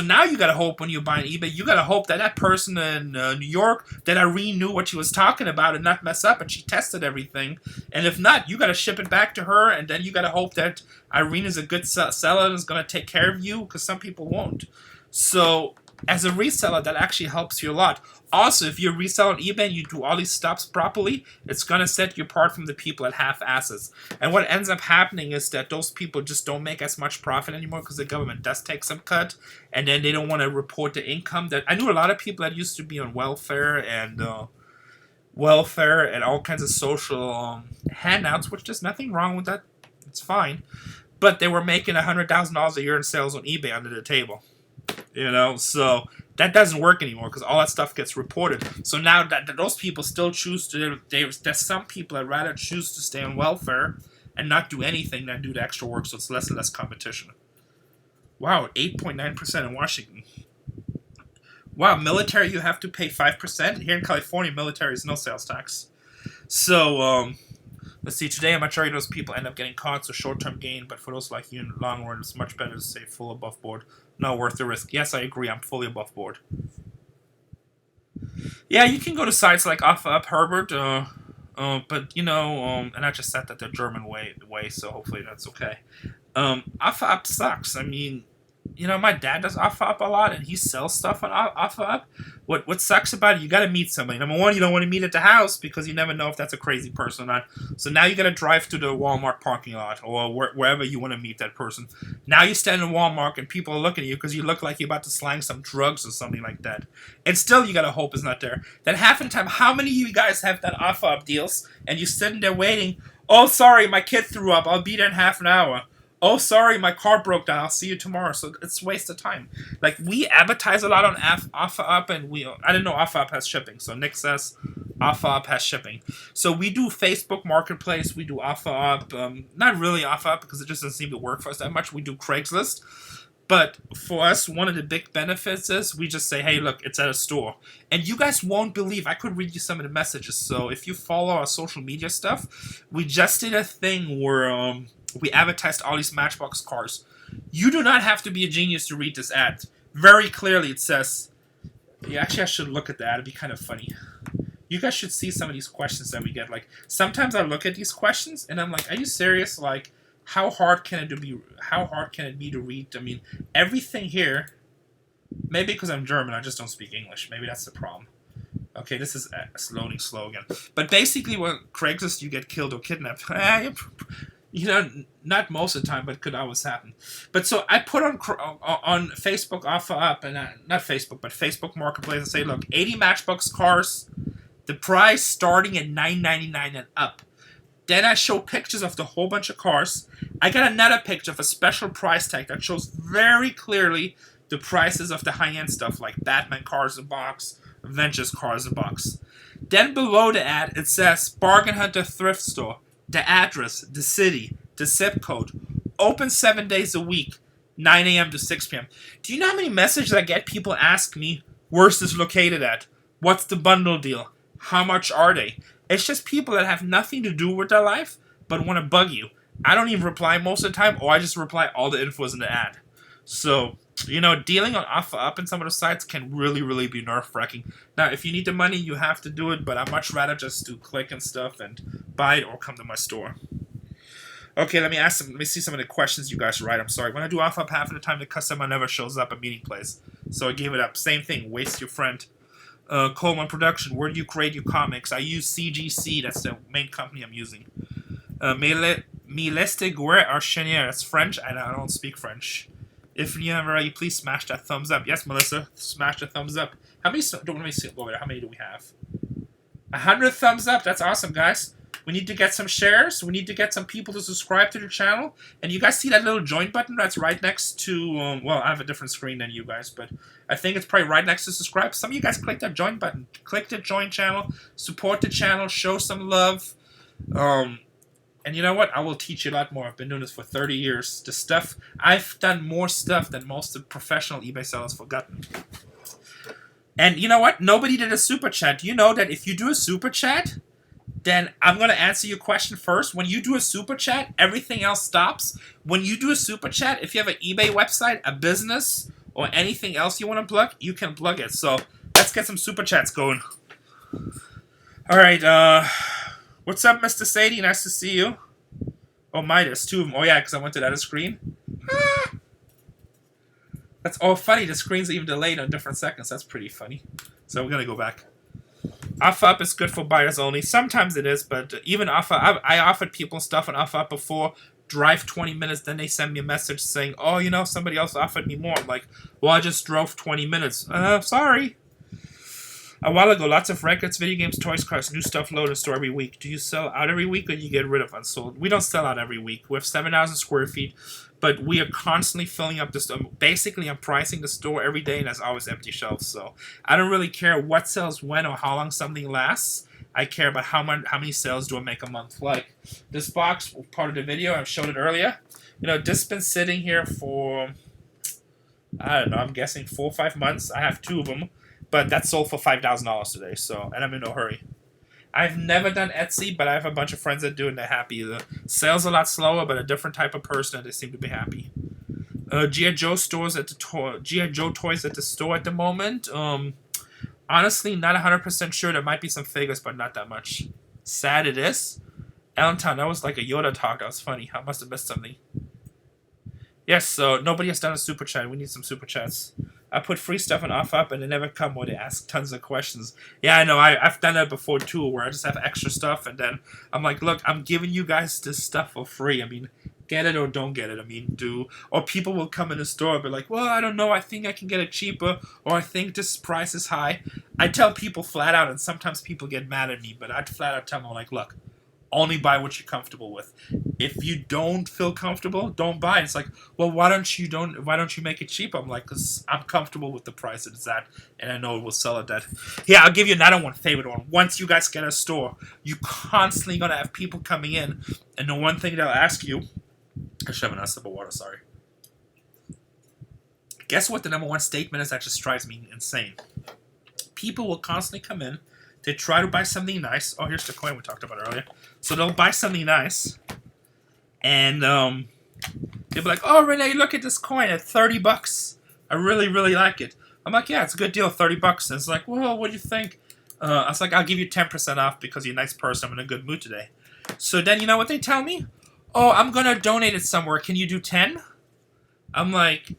A: now you gotta hope when you buy an eBay, you gotta hope that that person in New York, that Irene knew what she was talking about and not mess up, and she tested everything. And if not, you gotta ship it back to her, and then you gotta hope that Irene is a good seller and is gonna take care of you, because some people won't. So as a reseller, that actually helps you a lot. Also, if you're reselling eBay and you do all these steps properly, it's going to set you apart from the people that have assets. And what ends up happening is that those people just don't make as much profit anymore because the government does take some cut, and then they don't want to report the income. That I knew a lot of people that used to be on welfare and all kinds of social handouts, which there's nothing wrong with that. It's fine. But they were making $100,000 a year in sales on eBay under the table. You know, so that doesn't work anymore because all that stuff gets reported. So now that those people still choose to, there's some people that rather choose to stay on welfare and not do anything than do the extra work, so it's less and less competition. Wow, 8.9% in Washington. Wow, military, you have to pay 5%. Here in California, military is no sales tax. So, let's see, today a majority of those people end up getting caught, so short-term gain, but for those like you in the long run, it's much better to stay full above board. Not worth the risk. Yes, I agree, I'm fully above board. Yeah, you can go to sites like OfferUp, Herbert, but, you know, and I just said that the German way, so hopefully that's okay. OfferUp sucks. I mean, you know, my dad does OfferUp a lot, and he sells stuff on OfferUp. What sucks about it, you got to meet somebody. Number one, you don't want to meet at the house because you never know if that's a crazy person or not. So now you got to drive to the Walmart parking lot or wherever you want to meet that person. Now you stand in Walmart and people are looking at you because you look like you're about to slang some drugs or something like that. And still you got to hope it's not there. Then half the time, how many of you guys have that OfferUp deals and you're sitting there waiting? Oh, sorry, my kid threw up. I'll be there in half an hour. Oh, sorry, my car broke down. I'll see you tomorrow. So it's a waste of time. Like, we advertise a lot on OfferUp, and I didn't know OfferUp has shipping. So Nick says OfferUp has shipping. So we do Facebook Marketplace. We do OfferUp. Not really OfferUp because it just doesn't seem to work for us that much. We do Craigslist. But for us, one of the big benefits is we just say, hey, look, it's at a store. And you guys won't believe, I could read you some of the messages. So if you follow our social media stuff, we just did a thing where we advertised all these Matchbox cars. You do not have to be a genius to read this ad. Very clearly it says, yeah, actually I should look at that. It'd be kind of funny. You guys should see some of these questions that we get. Like, sometimes I look at these questions and I'm like, are you serious? Like, how hard can it be to read? I mean, everything here Maybe because I'm German, I just don't speak English. Maybe that's the problem. Okay, this is loading slow again. But basically, when Craigslist, you get killed or kidnapped. You know, not most of the time, but it could always happen. But so I put on Facebook offer up, and not Facebook, but Facebook Marketplace, and say, look, 80 Matchbox cars, the price starting at $9.99 and up. Then I show pictures of the whole bunch of cars. I got another picture of a special price tag that shows very clearly the prices of the high-end stuff, like Batman cars a box, Avengers cars a box. Then below the ad, it says Bargain Hunter Thrift Store, the address, the city, the zip code, open 7 days a week, 9 a.m. to 6 p.m. Do you know how many messages I get? People ask me, where's this located at? What's the bundle deal? How much are they? It's just people that have nothing to do with their life, but want to bug you. I don't even reply most of the time, or I just reply all the info is in the ad. So, you know, dealing on offer up in some of the sites can really, really be nerve-wracking. Now, if you need the money, you have to do it, but I'd much rather just do click and stuff and buy it or come to my store. Okay, let me see some of the questions you guys write. I'm sorry. When I do offer up, half of the time the customer never shows up at meeting place. So I gave it up. Same thing, waste your friend. Coleman Production, where do you create your comics? I use CGC, that's the main company I'm using. Mileste Guerre Archenier, that's French, and I don't speak French. If you have already, please smash that thumbs up. Yes, Melissa, smash the thumbs up. How many? Let me see over there. How many do we have? 100 thumbs up. That's awesome, guys. We need to get some shares. We need to get some people to subscribe to the channel. And you guys see that little join button that's right next to, well, I have a different screen than you guys, but I think it's probably right next to subscribe. Some of you guys click that join button. Click the join channel. Support the channel. Show some love. And you know what? I will teach you a lot more. I've been doing this for 30 years. The stuff, I've done more stuff than most of the professional eBay sellers forgotten. And you know what? Nobody did a super chat. Do you know that if you do a super chat, then I'm going to answer your question first. When you do a super chat, everything else stops. When you do a super chat, if you have an eBay website, a business, or anything else you want to plug, you can plug it. So let's get some super chats going. All right, what's up, Mr. Sadie? Nice to see you. Oh, Midas, two of them. Oh, yeah, because I went to the other screen. That's all funny. The screen's even delayed on different seconds. That's pretty funny. So we're going to go back. Offer up is good for buyers only. Sometimes it is, but even offer up, I offered people stuff on offer up before. Drive 20 minutes, then they send me a message saying, oh, you know, somebody else offered me more. I'm like, well, I just drove 20 minutes. Sorry. A while ago, lots of records, video games, toys, cars, new stuff loaded in store every week. Do you sell out every week or do you get rid of unsold? We don't sell out every week. We have 7,000 square feet, but we are constantly filling up the store. Basically, I'm pricing the store every day and there's always empty shelves. So I don't really care what sells when or how long something lasts. I care about how many sales do I make a month. Like this box, part of the video, I showed it earlier. You know, this has been sitting here for, I don't know, I'm guessing 4 or 5 months. I have 2 of them. But that sold for $5,000 today, so, and I'm in no hurry. I've never done Etsy, but I have a bunch of friends that do, and they're happy. The sales a lot slower, but a different type of person, and they seem to be happy. G.I. Joe stores at the G.I. Joe toys at the store at the moment. Honestly, not 100% sure. There might be some figures, but not that much. Sad it is. Allentown, that was like a Yoda talk. That was funny. I must have missed something. Yes, so nobody has done a super chat. We need some super chats. I put free stuff on offer up and they never come or they ask tons of questions. Yeah, I know. I've done that before too, where I just have extra stuff and then I'm like, look, I'm giving you guys this stuff for free. I mean, get it or don't get it. I mean, or people will come in the store and be like, well, I don't know. I think I can get it cheaper or I think this price is high. I tell people flat out and sometimes people get mad at me, but I'd flat out tell them like, look, only buy what you're comfortable with. If you don't feel comfortable, don't buy. It's like, well, why don't you make it cheap? I'm like, because I'm comfortable with the price it's at, and I know it will sell at that. Yeah, I'll give you another one, favorite one. Once you guys get a store, you constantly gonna have people coming in, and the one thing they'll ask you, I should have a sip of water, sorry. Guess what the number one statement is that just drives me insane? People will constantly come in, they try to buy something nice. Oh, here's the coin we talked about earlier. So they'll buy something nice, and they'll be like, "Oh, Rene, look at this coin at $30. I really, really like it." I'm like, "Yeah, it's a good deal, $30." And it's like, "Well, what do you think?" I was like, "I'll give you 10% off because you're a nice person. I'm in a good mood today." So then, you know what they tell me? "Oh, I'm gonna donate it somewhere. Can you do 10?" I'm like,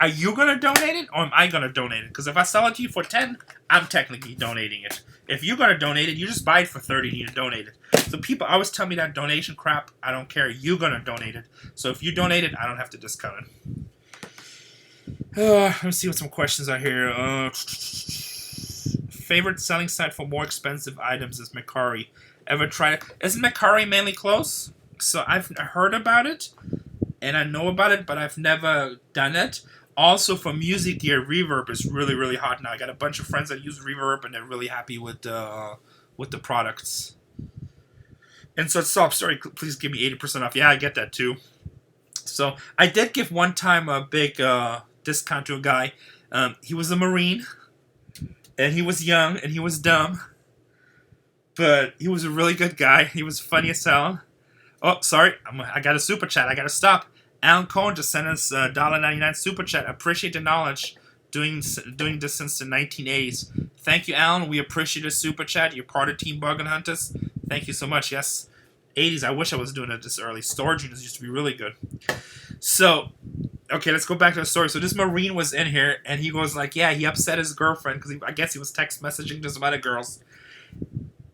A: Are you going to donate it, or am I going to donate it? Because if I sell it to you for 10, I'm technically donating it. If you're going to donate it, you just buy it for 30 and you donate it. So people always tell me that donation crap. I don't care. You're going to donate it. So if you donate it, I don't have to discount it. Let me see what some questions are here. Favorite selling site for more expensive items is Mercari. Ever tried it? Isn't Mercari mainly close? So I've heard about it, and I know about it, but I've never done it. Also, for music gear, Reverb is really, really hot now. I got a bunch of friends that use Reverb, and they're really happy with the products. And so, sorry, please give me 80% off. Yeah, I get that too. So I did give one time a big discount to a guy. He was a Marine, and he was young, and he was dumb. But he was a really good guy. He was funny as hell. Oh, sorry. I got a super chat. I got to stop. Alan Cohen just sent us a $1.99 super chat. Appreciate the knowledge. Doing this since the 1980s. Thank you, Alan. We appreciate the super chat. You're part of Team Bargain Hunters. Thank you so much. Yes. 80s. I wish I was doing it this early. Storage units used to be really good. So, okay, let's go back to the story. So this Marine was in here, and he goes like, yeah, he upset his girlfriend because I guess he was text messaging to some other girls.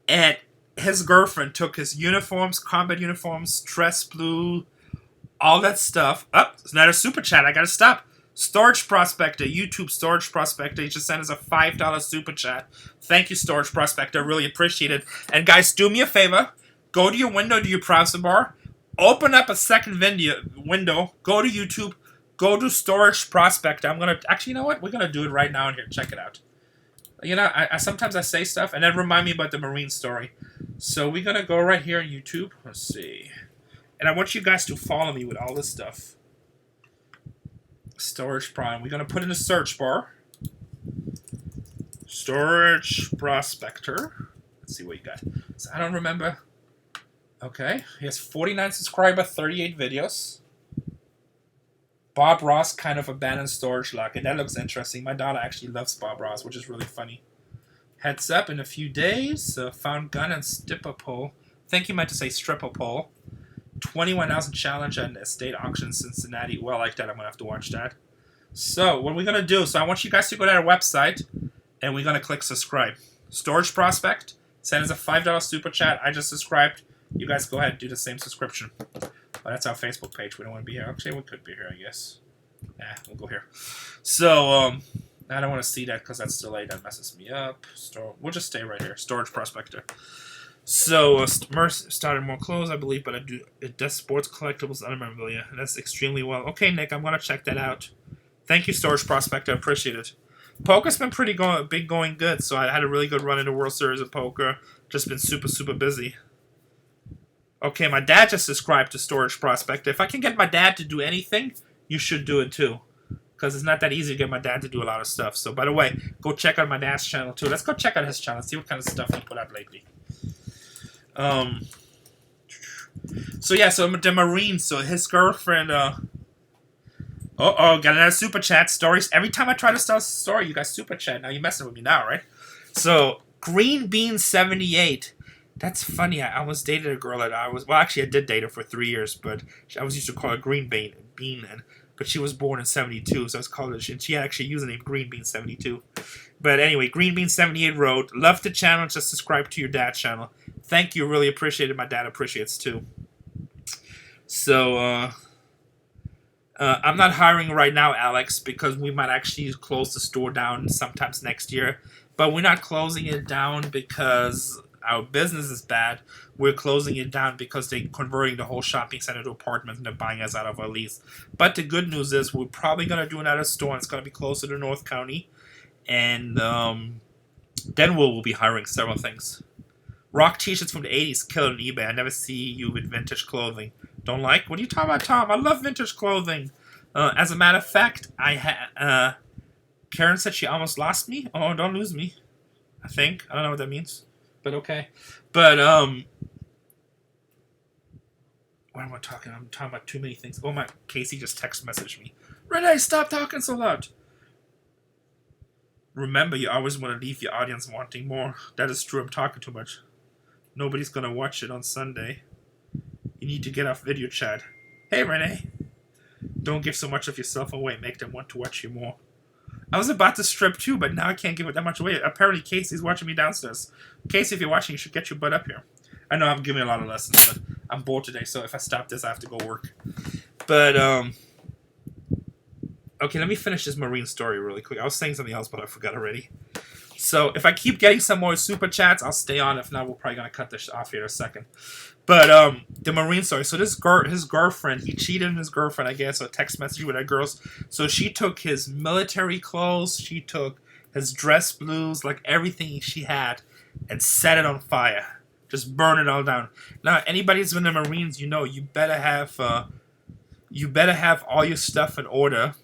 A: And his girlfriend took his uniforms, combat uniforms, Tress Blue, all that stuff. Oh, it's not a super chat. I gotta stop. Storage Prospector, YouTube Storage Prospector. He just sent us a $5 super chat. Thank you, Storage Prospector. Really appreciate it. And guys, do me a favor. Go to your window, to your browser bar. Open up a second window. Go to YouTube. Go to Storage Prospector. I'm gonna actually, you know what? We're gonna do it right now in here. Check it out. You know, I sometimes I say stuff and then remind me about the Marine story. So we're gonna go right here on YouTube. Let's see. And I want you guys to follow me with all this stuff. Storage Prime. We're gonna put in a search bar. Storage Prospector. Let's see what you got. So I don't remember. Okay. He has 49 subscribers, 38 videos. Bob Ross kind of abandoned storage locker. That looks interesting. My daughter actually loves Bob Ross, which is really funny. Heads up in a few days. Found gun and stripper pole. I think you meant to say stripper pole. 21,000 challenge at an estate auction in Cincinnati. Well, I like that. I'm going to have to watch that. So, what we're going to do, so I want you guys to go to our website, and we're going to click subscribe. Storage Prospect. Send us a $5 super chat. I just subscribed. You guys go ahead and do the same subscription. Oh, that's our Facebook page. We don't want to be here. Actually, we could be here, I guess. Nah, we'll go here. So, I don't want to see that because that's delayed. That messes me up. We'll just stay right here. Storage Prospector. So, Merce started more clothes, I believe, but it does sports collectibles and memorabilia. And that's extremely well. Okay, Nick, I'm going to check that out. Thank you, Storage Prospector. I appreciate it. Poker's been going good, so I had a really good run in the World Series of Poker. Just been super, super busy. Okay, my dad just subscribed to Storage Prospector. If I can get my dad to do anything, you should do it too. Because it's not that easy to get my dad to do a lot of stuff. So, by the way, go check out my dad's channel too. Let's go check out his channel, see what kind of stuff he put up lately. So yeah, so the Marine, so his girlfriend, got another super chat. Stories. Every time I try to start a story, you guys super chat. Now you're messing with me now, right? So, Green Bean 78. That's funny. I almost dated a girl that actually I did date her for 3 years, but I was used to call her Green Bean, but she was born in 72, so I was called her, and she had actually used the name Green Bean 72. But anyway, Green Bean 78 wrote, love the channel, just subscribe to your dad's channel. Thank you, really appreciate it. My dad appreciates too. So, I'm not hiring right now, Alex, because we might actually close the store down sometimes next year. But we're not closing it down because our business is bad. We're closing it down because they're converting the whole shopping center to apartments and they're buying us out of our lease. But the good news is we're probably going to do another store, and it's going to be closer to North County. And then we'll be hiring several things. Rock t-shirts from the 80s kill on eBay. I never see you with vintage clothing. Don't like? What are you talking about, Tom? I love vintage clothing. As a matter of fact, Karen said she almost lost me. Oh, don't lose me. I think. I don't know what that means. But okay. But, what am I talking? I'm talking about too many things. Oh, my Casey just text messaged me. Rene, stop talking so loud. Remember, you always want to leave your audience wanting more. That is true. I'm talking too much. Nobody's going to watch it on Sunday. You need to get off video chat. Hey, Rene. Don't give so much of yourself away. Make them want to watch you more. I was about to strip too, but now I can't give it that much away. Apparently Casey's watching me downstairs. Casey, if you're watching, you should get your butt up here. I know I'm giving a lot of lessons, but I'm bored today, so if I stop this, I have to go work. But, okay, let me finish this Marine story really quick. I was saying something else, but I forgot already. So, if I keep getting some more super chats, I'll stay on. If not, we're probably going to cut this off here in a second. But, the Marine story. So, his girlfriend, he cheated on his girlfriend, I guess, or text message with that girls. So, she took his military clothes, she took his dress blues, like everything she had, and set it on fire. Just burn it all down. Now, anybody who's been in the Marines, you know, you better have all your stuff in order.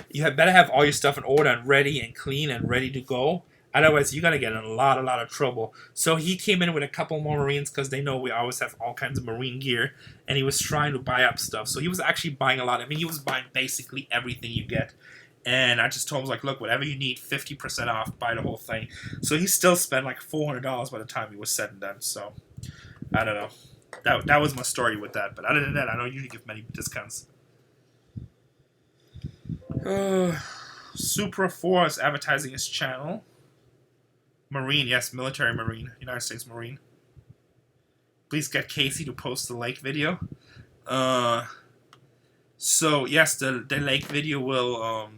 A: You better have all your stuff in order and ready and clean and ready to go. Otherwise, you're going to get in a lot of trouble. So he came in with a couple more Marines because they know we always have all kinds of Marine gear. And he was trying to buy up stuff. So he was actually buying a lot. I mean, he was buying basically everything you get. And I just told him, like, look, whatever you need, 50% off, buy the whole thing. So he still spent like $400 by the time he was said and done. So, I don't know. That was my story with that. But other than that, I don't usually give many discounts. Supra 4 is advertising his channel. Marine, yes, military Marine, United States Marine. Please get Casey to post the lake video. So yes, the lake video will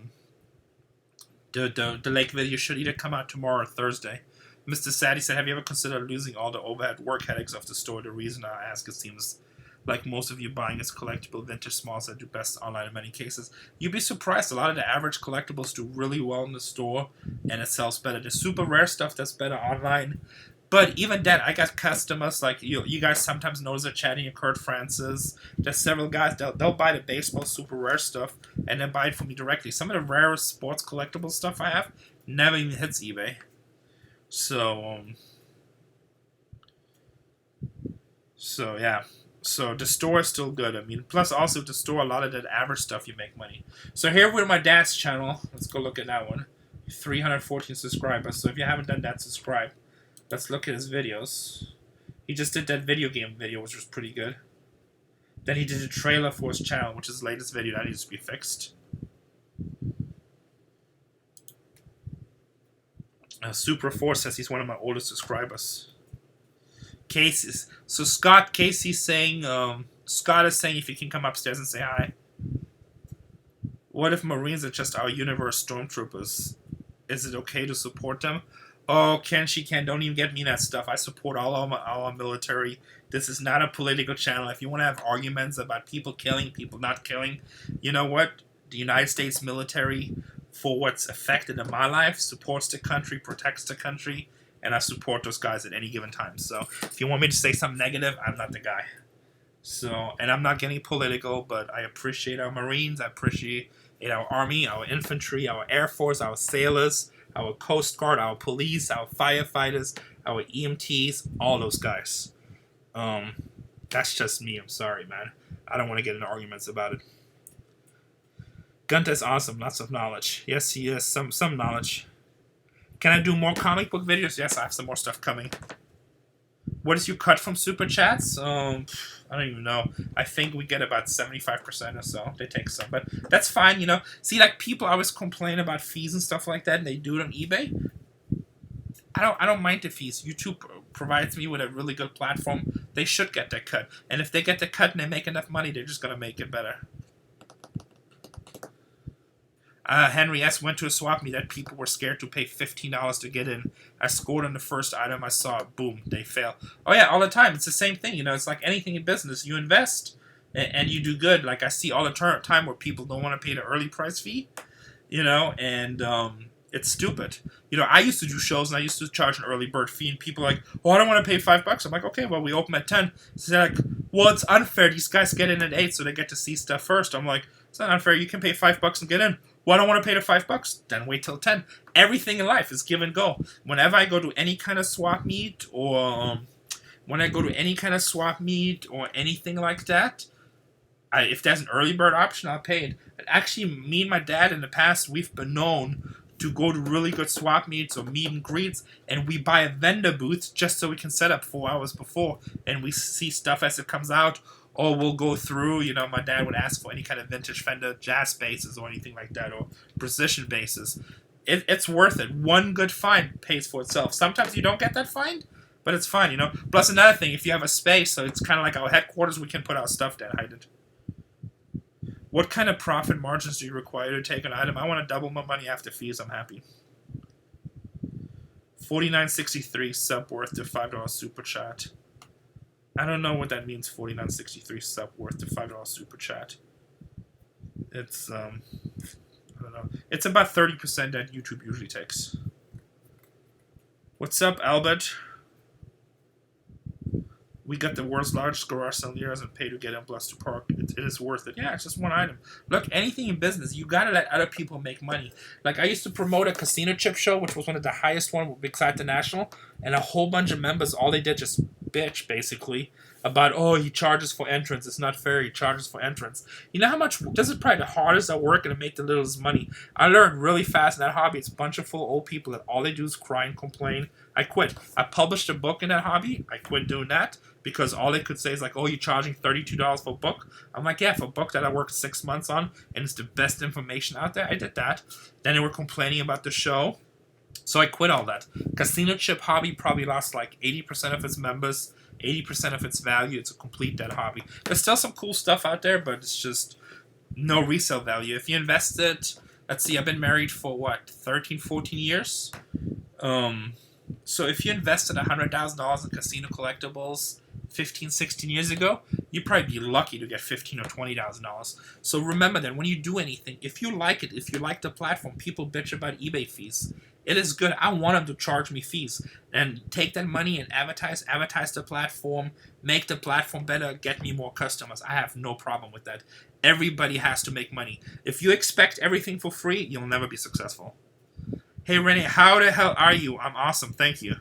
A: the lake video should either come out tomorrow or Thursday. Mr. Sadie said, "Have you ever considered losing all the overhead work headaches of the store? The reason I ask, it seems like most of you buying is collectible vintage smalls that do best online in many cases. You'd be surprised. A lot of the average collectibles do really well in the store, and it sells better. The super rare stuff that's better online. But even then, I got customers like you guys sometimes notice a chatting and Kurt Francis. There's several guys they'll buy the baseball super rare stuff and then buy it from me directly. Some of the rarest sports collectible stuff I have never even hits eBay. So yeah. So the store is still good. I mean, plus also the store, a lot of that average stuff you make money. So here with my dad's channel, let's go look at that one. 314 subscribers. So if you haven't done that, subscribe. Let's look at his videos. He just did that video game video, which was pretty good. Then he did a trailer for his channel, which is his latest video. That needs to be fixed. Super 4 says he's one of my oldest subscribers. Casey. So Casey's saying, Scott is saying if you can come upstairs and say hi. What if Marines are just our universe stormtroopers? Is it okay to support them? Oh, Ken, don't even get me that stuff. I support all our military. This is not a political channel. If you want to have arguments about people killing, people not killing, you know what? The United States military, for what's affected in my life, supports the country, protects the country, and I support those guys at any given time. So if you want me to say something negative, I'm not the guy. So, and I'm not getting political, but I appreciate our Marines. I appreciate our Army, our infantry, our Air Force, our sailors, our Coast Guard, our police, our firefighters, our EMTs, all those guys. That's just me. I'm sorry, man. I don't want to get into arguments about it. Gunter's awesome. Lots of knowledge. Yes, he is. Some knowledge. Can I do more comic book videos? Yes, I have some more stuff coming. What is you cut from Super Chats? I don't even know. I think we get about 75% or so. They take some, but that's fine, you know. See, like, people always complain about fees and stuff like that, and they do it on eBay. I don't mind the fees. YouTube provides me with a really good platform. They should get their cut. And if they get the cut and they make enough money, they're just going to make it better. Henry S. went to a swap meet that people were scared to pay $15 to get in. I scored on the first item I saw. Boom, they fail. Oh yeah, all the time. It's the same thing. You know, it's like anything in business. You invest and you do good. Like I see all the time where people don't want to pay the early price fee. You know, and it's stupid. You know, I used to do shows and I used to charge an early bird fee, and people are like, oh, I don't want to pay $5. I'm like, okay, well, we open at 10. So they're like, well, it's unfair. These guys get in at 8, so they get to see stuff first. I'm like, it's not unfair. You can pay $5 and get in. Well, I don't want to pay the $5. Then wait till 10. Everything in life is give and go. Whenever I go to any kind of swap meet or anything like that, if there's an early bird option, I'll pay it. But actually, me and my dad in the past, we've been known to go to really good swap meets or meet and greets, and we buy a vendor booth just so we can set up 4 hours before, and we see stuff as it comes out. or we'll go through, you know, my dad would ask for any kind of vintage Fender jazz basses or anything like that, or precision basses. It's worth it. One good find pays for itself. Sometimes you don't get that find, but it's fine, you know. Plus another thing, if you have a space, so it's kind of like our headquarters, we can put our stuff there. Hide it. What kind of profit margins do you require to take an item? I want to double my money after fees. I'm happy. 49.63 sub worth to $5 super chat. I don't know what that means. 49.63 sub worth to $5 super chat. It's I don't know. It's about 30% that YouTube usually takes. What's up, Albert? We got the world's largest garage sale years and pay to get in plus to park. It is worth it. Yeah, it's just one item. Look, anything in business, you gotta let other people make money. Like, I used to promote a casino chip show, which was one of the highest one besides the national, and a whole bunch of members, all they did just bitch, basically, about, oh, he charges for entrance. It's not fair. He charges for entrance. You know how much, this is probably the hardest I work and to make the littlest money. I learned really fast in that hobby. It's a bunch of full old people that all they do is cry and complain. I quit. I published a book in that hobby. I quit doing that because all they could say is like, oh, you're charging $32 for a book? I'm like, yeah, for a book that I worked 6 months on and it's the best information out there, I did that. Then they were complaining about the show. So I quit all that. Casino chip hobby probably lost like 80% of its members, 80% of its value. It's a complete dead hobby. There's still some cool stuff out there, but it's just no resale value. If you invested, let's see, I've been married for what, 13, 14 years? So if you invested $100,000 in casino collectibles 15, 16 years ago, you'd probably be lucky to get $15,000 or $20,000. So remember that when you do anything, if you like it, if you like the platform, people bitch about eBay fees. It is good. I want them to charge me fees. And take that money and advertise the platform, make the platform better, get me more customers. I have no problem with that. Everybody has to make money. If you expect everything for free, you'll never be successful. Hey, Rene, how the hell are you? I'm awesome, thank you.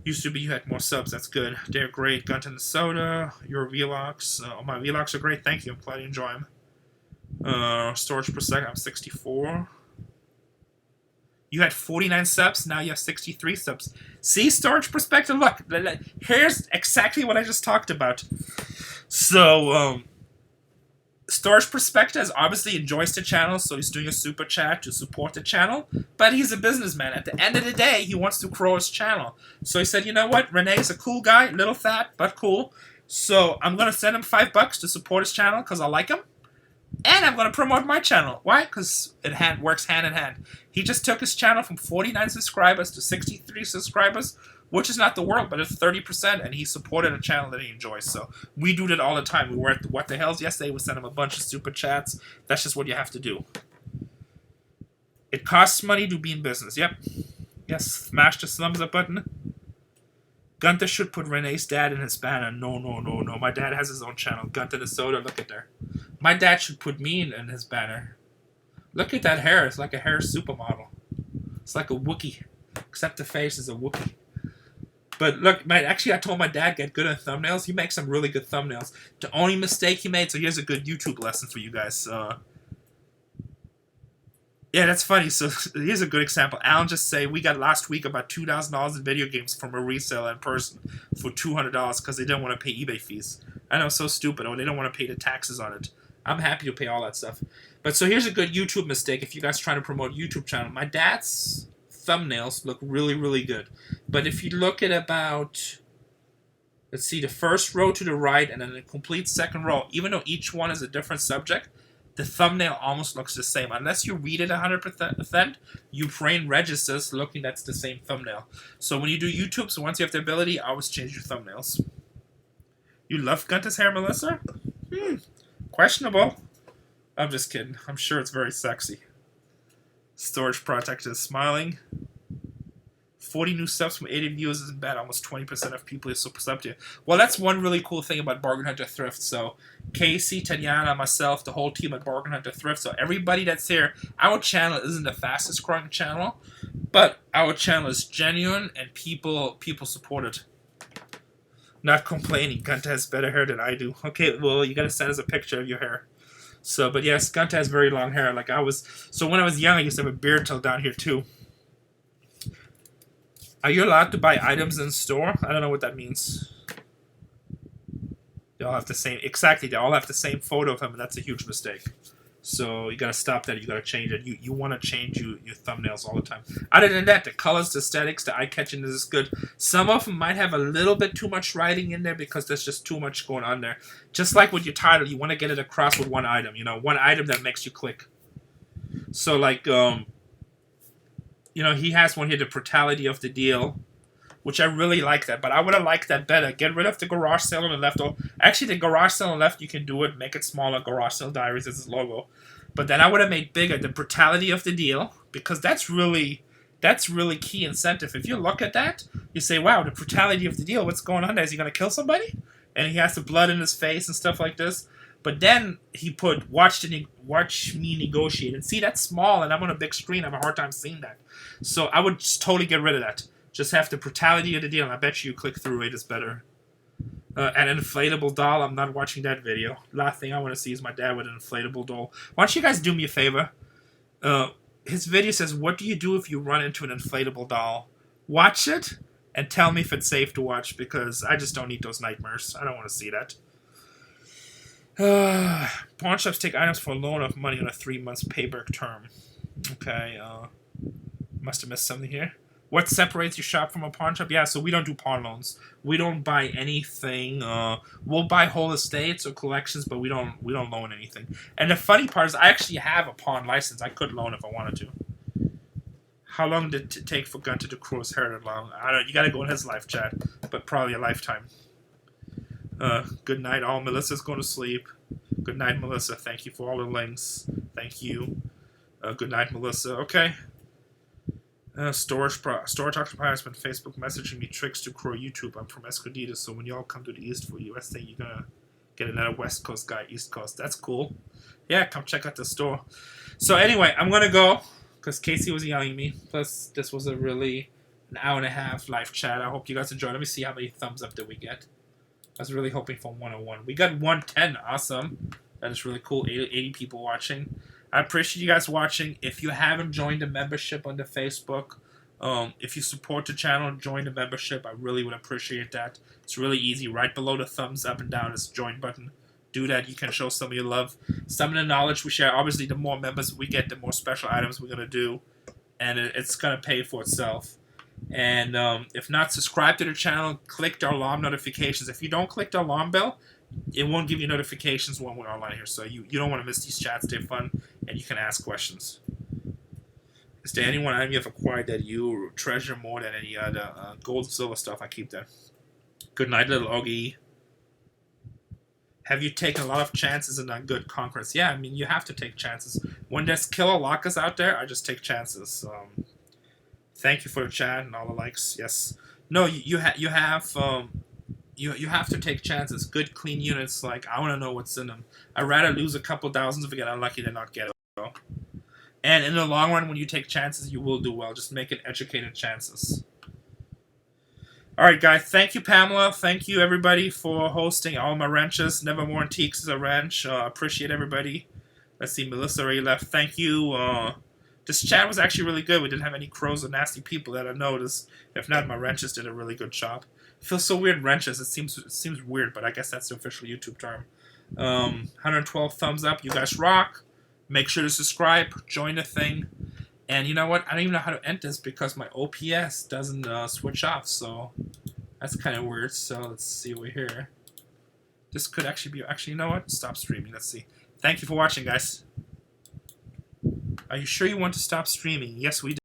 A: Used to be you had more subs, that's good. They're great. Gun to Nezhoda, your vlogs. My vlogs are great, thank you. I'm glad you enjoy them. Storage per second, I'm 64. You had 49 subs, now you have 63 subs. See, storage perspective, look, here's exactly what I just talked about. So, Storage Perspective obviously enjoys the channel, so he's doing a super chat to support the channel, but he's a businessman. At the end of the day, he wants to grow his channel. So he said, you know what, Rene's a cool guy, little fat, but cool. So I'm going to send him $5 to support his channel because I like him. And I'm going to promote my channel. Why? Because it works hand in hand. He just took his channel from 49 subscribers to 63 subscribers, which is not the world, but it's 30%, and he supported a channel that he enjoys. So we do that all the time. We were at the What the Hells yesterday. We sent him a bunch of super chats. That's just what you have to do. It costs money to be in business. Yep. Yes, smash the thumbs up button. Gunther should put Rene's dad in his banner. No. My dad has his own channel. Gunther the Soda, look at there. My dad should put me in his banner. Look at that hair. It's like a hair supermodel. It's like a Wookiee. Except the face is a Wookiee. But look, actually I told my dad get good at thumbnails. He makes some really good thumbnails. The only mistake he made, so here's a good YouTube lesson for you guys. Yeah, that's funny. So here's a good example. Alan just say, we got last week about $2,000 in video games from a reseller in person for $200 because they didn't want to pay eBay fees. I know, so stupid. Or they don't want to pay the taxes on it. I'm happy to pay all that stuff. But so here's a good YouTube mistake if you guys are trying to promote a YouTube channel. My dad's thumbnails look really, really good. But if you look at about, let's see, the first row to the right and then the complete second row, even though each one is a different subject, the thumbnail almost looks the same. Unless you read it 100%, your brain registers looking that's the same thumbnail. So when you do YouTube, so once you have the ability, always change your thumbnails. You love Gunter's hair, Melissa? Questionable. I'm just kidding. I'm sure it's very sexy. Storage Protect is smiling. 40 new subs from 80 viewers isn't bad. Almost 20% of people are super sub to you. Well, that's one really cool thing about Bargain Hunter Thrift. So, Casey, Tanyana, myself, the whole team at Bargain Hunter Thrift. So, everybody that's here, our channel isn't the fastest growing channel, but our channel is genuine and people support it. Not complaining. Gunter has better hair than I do. Okay, well, you gotta send us a picture of your hair. So, but yes, Gunter has very long hair. Like so when I was young, I used to have a beard till down here too. Are you allowed to buy items in store? I don't know what that means. They all have the same, exactly, they all have the same photo of him, and that's a huge mistake. So you gotta stop that. You gotta change it. You want to change your thumbnails all the time. Other than that, the colors, the aesthetics, the eye catching is good. Some of them might have a little bit too much writing in there because there's just too much going on there. Just like with your title, you want to get it across with one item. You know, one item that makes you click. So like, you know, he has one here, the brutality of the deal, which I really like that. But I would have liked that better. Get rid of the garage sale on the left. Or actually, the garage sale on the left, you can do it. Make it smaller. Garage sale diaries is his logo. But then I would have made bigger the brutality of the deal, because that's really key incentive. If you look at that, you say, wow, the brutality of the deal. What's going on there? Is he going to kill somebody? And he has the blood in his face and stuff like this. But then he put, watch me negotiate. And see, that's small, and I'm on a big screen. I have a hard time seeing that. So I would just totally get rid of that. Just have the brutality of the deal, and I bet you click-through rate is better. An inflatable doll, I'm not watching that video. Last thing I want to see is my dad with an inflatable doll. Why don't you guys do me a favor? His video says, what do you do if you run into an inflatable doll? Watch it, and tell me if it's safe to watch, because I just don't need those nightmares. I don't want to see that. Pawn shops take items for a loan of money on a 3-month payback term. Okay, must have missed something here. What separates your shop from a pawn shop? Yeah, so we don't do pawn loans. We don't buy anything. We'll buy whole estates or collections, but we don't loan anything. And the funny part is, I actually have a pawn license. I could loan if I wanted to. How long did it take for Gunter to grow his hair that long? I don't. You got to go in his live chat, but probably a lifetime. Good night, all. Melissa's going to sleep. Good night, Melissa. Thank you for all the links. Thank you. Good night, Melissa. Okay. Storage occupier has been Facebook messaging me tricks to grow YouTube. I'm from Escondido, so when y'all come to the East for US thing, you're gonna get another West Coast guy, East Coast. That's cool. Yeah, come check out the store. So anyway, I'm gonna go because Casey was yelling at me. Plus, this was a really an hour and a half live chat. I hope you guys enjoyed. Let me see how many thumbs up did we get. I was really hoping for 101. We got 110. Awesome. That is really cool. 80 people watching. I appreciate you guys watching. If you haven't joined the membership on the Facebook, if you support the channel, join the membership. I really would appreciate that. It's really easy. Right below the thumbs up and down is the join button. Do that. You can show some of your love. Some of the knowledge we share. Obviously, the more members we get, the more special items we're going to do. And it's going to pay for itself. And if not, subscribe to the channel. Click the alarm notifications. If you don't click the alarm bell, it won't give you notifications when we're online here. So you don't want to miss these chats. They're fun, and you can ask questions. Is there anyone item you have acquired that you treasure more than any other? Gold and silver stuff, I keep that. Good night, little Oggy. Have you taken a lot of chances in a good conquest? Yeah, I mean, you have to take chances. When there's killer lockers out there, I just take chances. Thank you for the chat and all the likes. Yes. No, you have to take chances. Good, clean units, like, I want to know what's in them. I'd rather lose a couple thousands if I get unlucky than not get it. And in the long run, when you take chances, you will do well. Just make it educated chances. Alright, guys. Thank you, Pamela. Thank you, everybody, for hosting all my ranches. Nevermore Antiques is a ranch. Appreciate everybody. Let's see, Melissa already left. Thank you. This chat was actually really good. We didn't have any crows or nasty people that I noticed. If not, my ranches did a really good job. It feels so weird, wrenches. It seems weird, but I guess that's the official YouTube term. 112 thumbs up. You guys rock. Make sure to subscribe. Join the thing. And you know what? I don't even know how to end this because my OPS doesn't switch off. So that's kind of weird. So let's see over here. This could actually be... Actually, you know what? Stop streaming. Let's see. Thank you for watching, guys. Are you sure you want to stop streaming? Yes, we do.